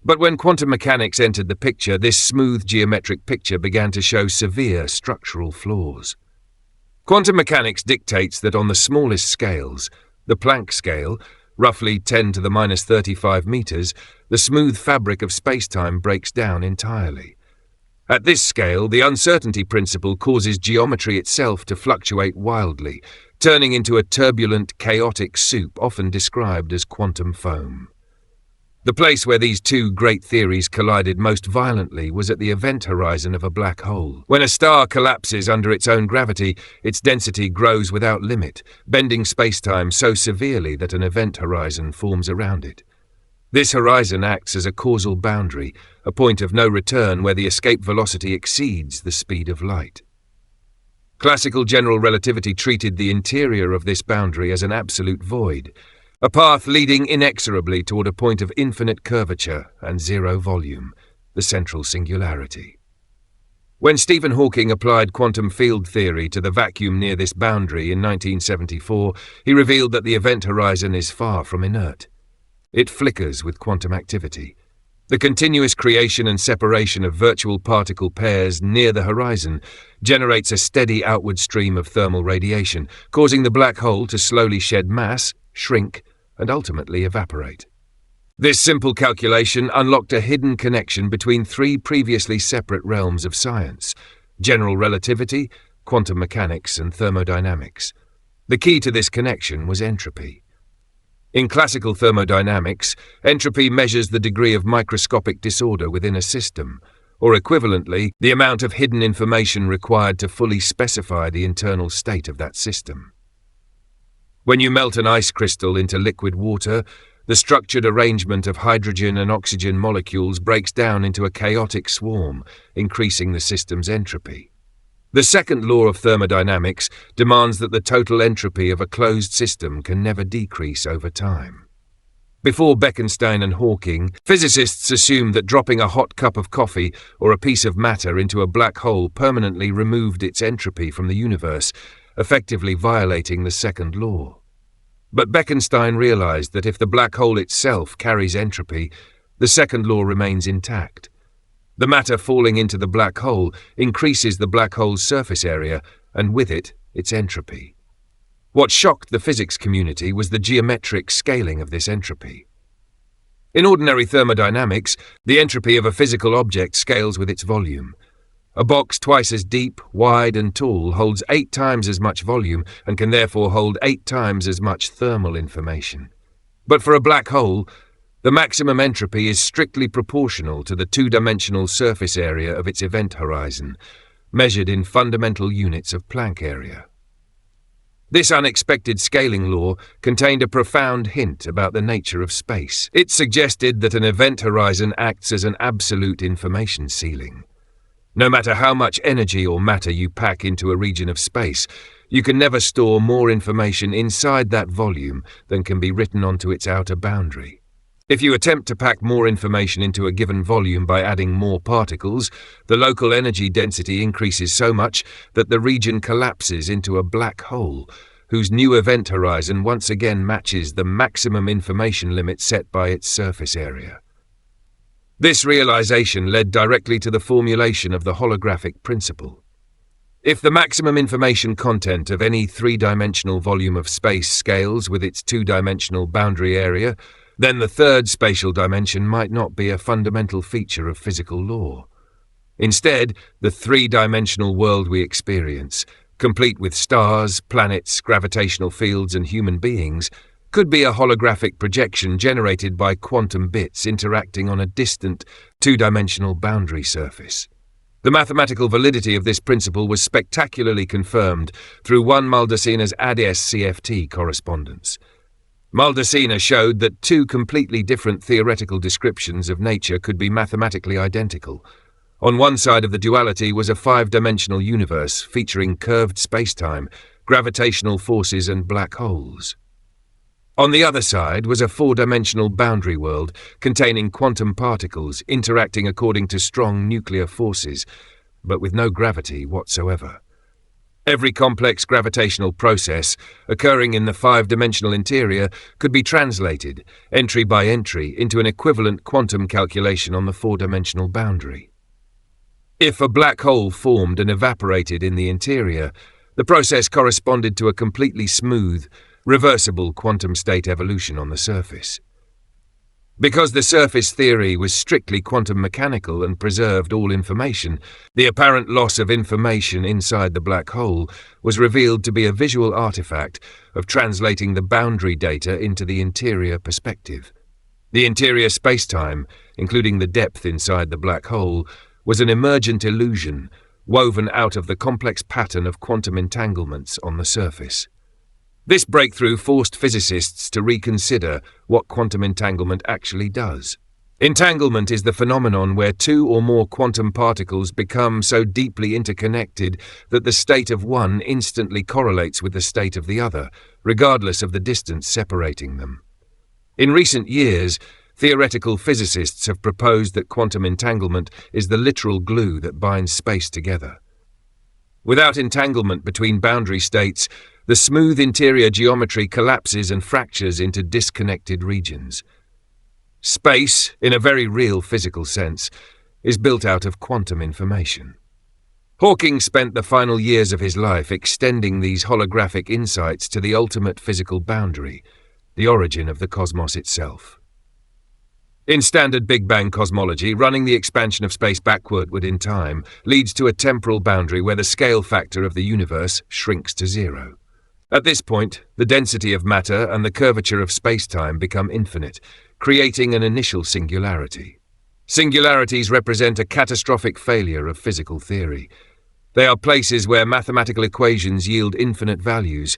But when quantum mechanics entered the picture, this smooth geometric picture began to show severe structural flaws. Quantum mechanics dictates that on the smallest scales, the Planck scale, roughly 10 to the minus 35 meters, the smooth fabric of spacetime breaks down entirely. At this scale, the uncertainty principle causes geometry itself to fluctuate wildly, turning into a turbulent, chaotic soup often described as quantum foam. The place where these two great theories collided most violently was at the event horizon of a black hole. When a star collapses under its own gravity, its density grows without limit, bending space-time so severely that an event horizon forms around it. This horizon acts as a causal boundary, a point of no return where the escape velocity exceeds the speed of light. Classical general relativity treated the interior of this boundary as an absolute void, a path leading inexorably toward a point of infinite curvature and zero volume, the central singularity. When Stephen Hawking applied quantum field theory to the vacuum near this boundary in 1974, he revealed that the event horizon is far from inert. It flickers with quantum activity. The continuous creation and separation of virtual particle pairs near the horizon generates a steady outward stream of thermal radiation, causing the black hole to slowly shed mass, shrink, and ultimately evaporate. This simple calculation unlocked a hidden connection between three previously separate realms of science: general relativity, quantum mechanics, and thermodynamics. The key to this connection was entropy. In classical thermodynamics, entropy measures the degree of microscopic disorder within a system, or equivalently, the amount of hidden information required to fully specify the internal state of that system. When you melt an ice crystal into liquid water, the structured arrangement of hydrogen and oxygen molecules breaks down into a chaotic swarm, increasing the system's entropy. The second law of thermodynamics demands that the total entropy of a closed system can never decrease over time. Before Bekenstein and Hawking, physicists assumed that dropping a hot cup of coffee or a piece of matter into a black hole permanently removed its entropy from the universe, effectively violating the second law. But Bekenstein realized that if the black hole itself carries entropy, the second law remains intact. The matter falling into the black hole increases the black hole's surface area, and with it, its entropy. What shocked the physics community was the geometric scaling of this entropy. In ordinary thermodynamics, the entropy of a physical object scales with its volume. A box twice as deep, wide, and tall holds 8 times as much volume and can therefore hold 8 times as much thermal information. But for a black hole, the maximum entropy is strictly proportional to the two-dimensional surface area of its event horizon, measured in fundamental units of Planck area. This unexpected scaling law contained a profound hint about the nature of space. It suggested that an event horizon acts as an absolute information ceiling. No matter how much energy or matter you pack into a region of space, you can never store more information inside that volume than can be written onto its outer boundary. If you attempt to pack more information into a given volume by adding more particles, the local energy density increases so much that the region collapses into a black hole, whose new event horizon once again matches the maximum information limit set by its surface area. This realization led directly to the formulation of the holographic principle. If the maximum information content of any three-dimensional volume of space scales with its two-dimensional boundary area, then the third spatial dimension might not be a fundamental feature of physical law. Instead, the three-dimensional world we experience, complete with stars, planets, gravitational fields, and human beings, could be a holographic projection generated by quantum bits interacting on a distant, two-dimensional boundary surface. The mathematical validity of this principle was spectacularly confirmed through one Maldaceno's ADS-CFT correspondence. Maldaceno showed that two completely different theoretical descriptions of nature could be mathematically identical. On one side of the duality was a five-dimensional universe featuring curved spacetime, gravitational forces, and black holes. On the other side was a four-dimensional boundary world containing quantum particles interacting according to strong nuclear forces, but with no gravity whatsoever. Every complex gravitational process occurring in the five-dimensional interior could be translated, entry by entry, into an equivalent quantum calculation on the four-dimensional boundary. If a black hole formed and evaporated in the interior, the process corresponded to a completely smooth, reversible quantum state evolution on the surface. Because the surface theory was strictly quantum mechanical and preserved all information, the apparent loss of information inside the black hole was revealed to be a visual artifact of translating the boundary data into the interior perspective. The interior space-time, including the depth inside the black hole, was an emergent illusion woven out of the complex pattern of quantum entanglements on the surface. This breakthrough forced physicists to reconsider what quantum entanglement actually does. Entanglement is the phenomenon where two or more quantum particles become so deeply interconnected that the state of one instantly correlates with the state of the other, regardless of the distance separating them. In recent years, theoretical physicists have proposed that quantum entanglement is the literal glue that binds space together. Without entanglement between boundary states, the smooth interior geometry collapses and fractures into disconnected regions. Space, in a very real physical sense, is built out of quantum information. Hawking spent the final years of his life extending these holographic insights to the ultimate physical boundary, the origin of the cosmos itself. In standard Big Bang cosmology, running the expansion of space backward in time leads to a temporal boundary where the scale factor of the universe shrinks to zero. At this point, the density of matter and the curvature of space-time become infinite, creating an initial singularity. Singularities represent a catastrophic failure of physical theory. They are places where mathematical equations yield infinite values,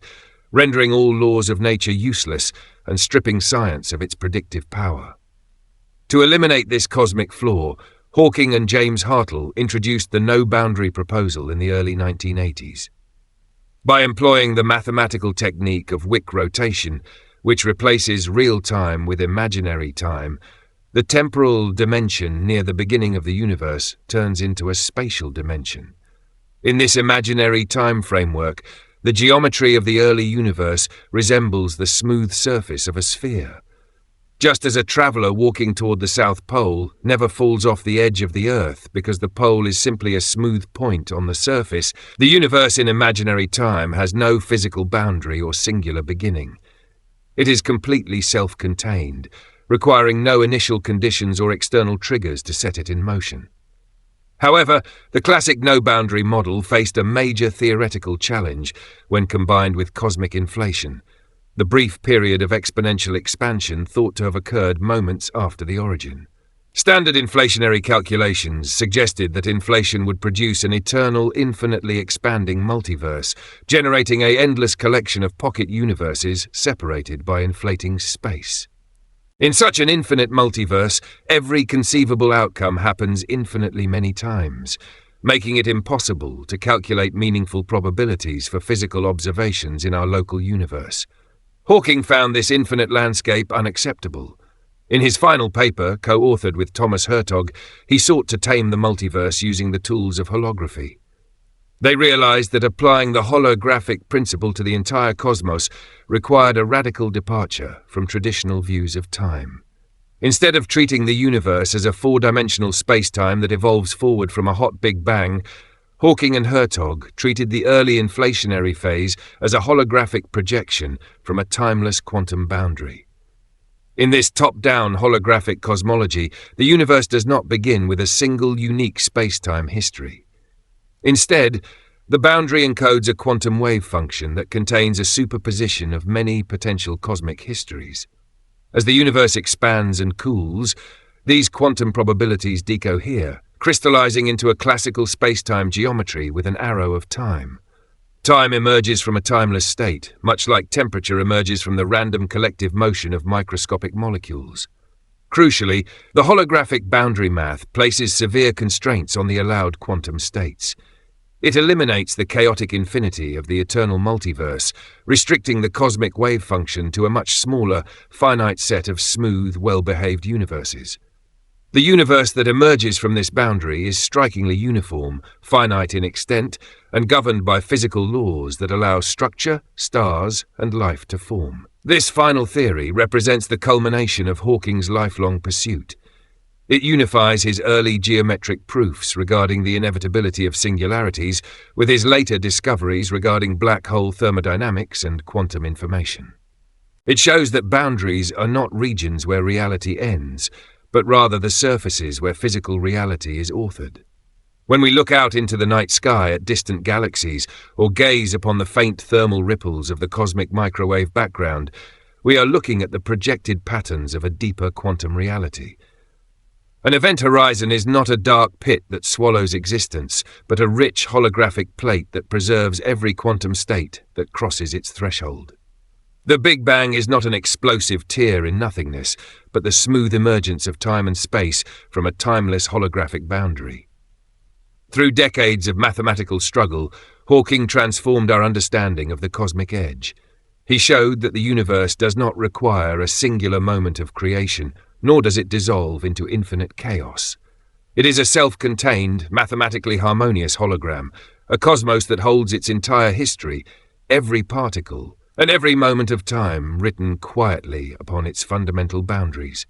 rendering all laws of nature useless and stripping science of its predictive power. To eliminate this cosmic flaw, Hawking and James Hartle introduced the no-boundary proposal in the early 1980s. By employing the mathematical technique of Wick rotation, which replaces real time with imaginary time, the temporal dimension near the beginning of the universe turns into a spatial dimension. In this imaginary time framework, the geometry of the early universe resembles the smooth surface of a sphere. Just as a traveller walking toward the South Pole never falls off the edge of the Earth because the pole is simply a smooth point on the surface, the universe in imaginary time has no physical boundary or singular beginning. It is completely self-contained, requiring no initial conditions or external triggers to set it in motion. However, the classic no-boundary model faced a major theoretical challenge when combined with cosmic inflation, the brief period of exponential expansion thought to have occurred moments after the origin. Standard inflationary calculations suggested that inflation would produce an eternal, infinitely expanding multiverse, generating an endless collection of pocket universes separated by inflating space. In such an infinite multiverse, every conceivable outcome happens infinitely many times, making it impossible to calculate meaningful probabilities for physical observations in our local universe. Hawking found this infinite landscape unacceptable. In his final paper, co-authored with Thomas Hertog, he sought to tame the multiverse using the tools of holography. They realized that applying the holographic principle to the entire cosmos required a radical departure from traditional views of time. Instead of treating the universe as a four-dimensional space-time that evolves forward from a hot Big Bang, Hawking and Hertog treated the early inflationary phase as a holographic projection from a timeless quantum boundary. In this top-down holographic cosmology, the universe does not begin with a single unique space-time history. Instead, the boundary encodes a quantum wave function that contains a superposition of many potential cosmic histories. As the universe expands and cools, these quantum probabilities decohere, crystallizing into a classical space-time geometry with an arrow of time. Time emerges from a timeless state, much like temperature emerges from the random collective motion of microscopic molecules. Crucially, the holographic boundary math places severe constraints on the allowed quantum states. It eliminates the chaotic infinity of the eternal multiverse, restricting the cosmic wave function to a much smaller, finite set of smooth, well-behaved universes. The universe that emerges from this boundary is strikingly uniform, finite in extent, and governed by physical laws that allow structure, stars, and life to form. This final theory represents the culmination of Hawking's lifelong pursuit. It unifies his early geometric proofs regarding the inevitability of singularities with his later discoveries regarding black hole thermodynamics and quantum information. It shows that boundaries are not regions where reality ends, but rather the surfaces where physical reality is authored. When we look out into the night sky at distant galaxies or gaze upon the faint thermal ripples of the cosmic microwave background, We are looking at the projected patterns of a deeper quantum reality. An event horizon is not a dark pit that swallows existence, but a rich holographic plate that preserves every quantum state that crosses its threshold. The Big Bang is not an explosive tear in nothingness, but the smooth emergence of time and space from a timeless holographic boundary. Through decades of mathematical struggle, Hawking transformed our understanding of the cosmic edge. He showed that the universe does not require a singular moment of creation, nor does it dissolve into infinite chaos. It is a self-contained, mathematically harmonious hologram, a cosmos that holds its entire history, every particle, and every moment of time written quietly upon its fundamental boundaries.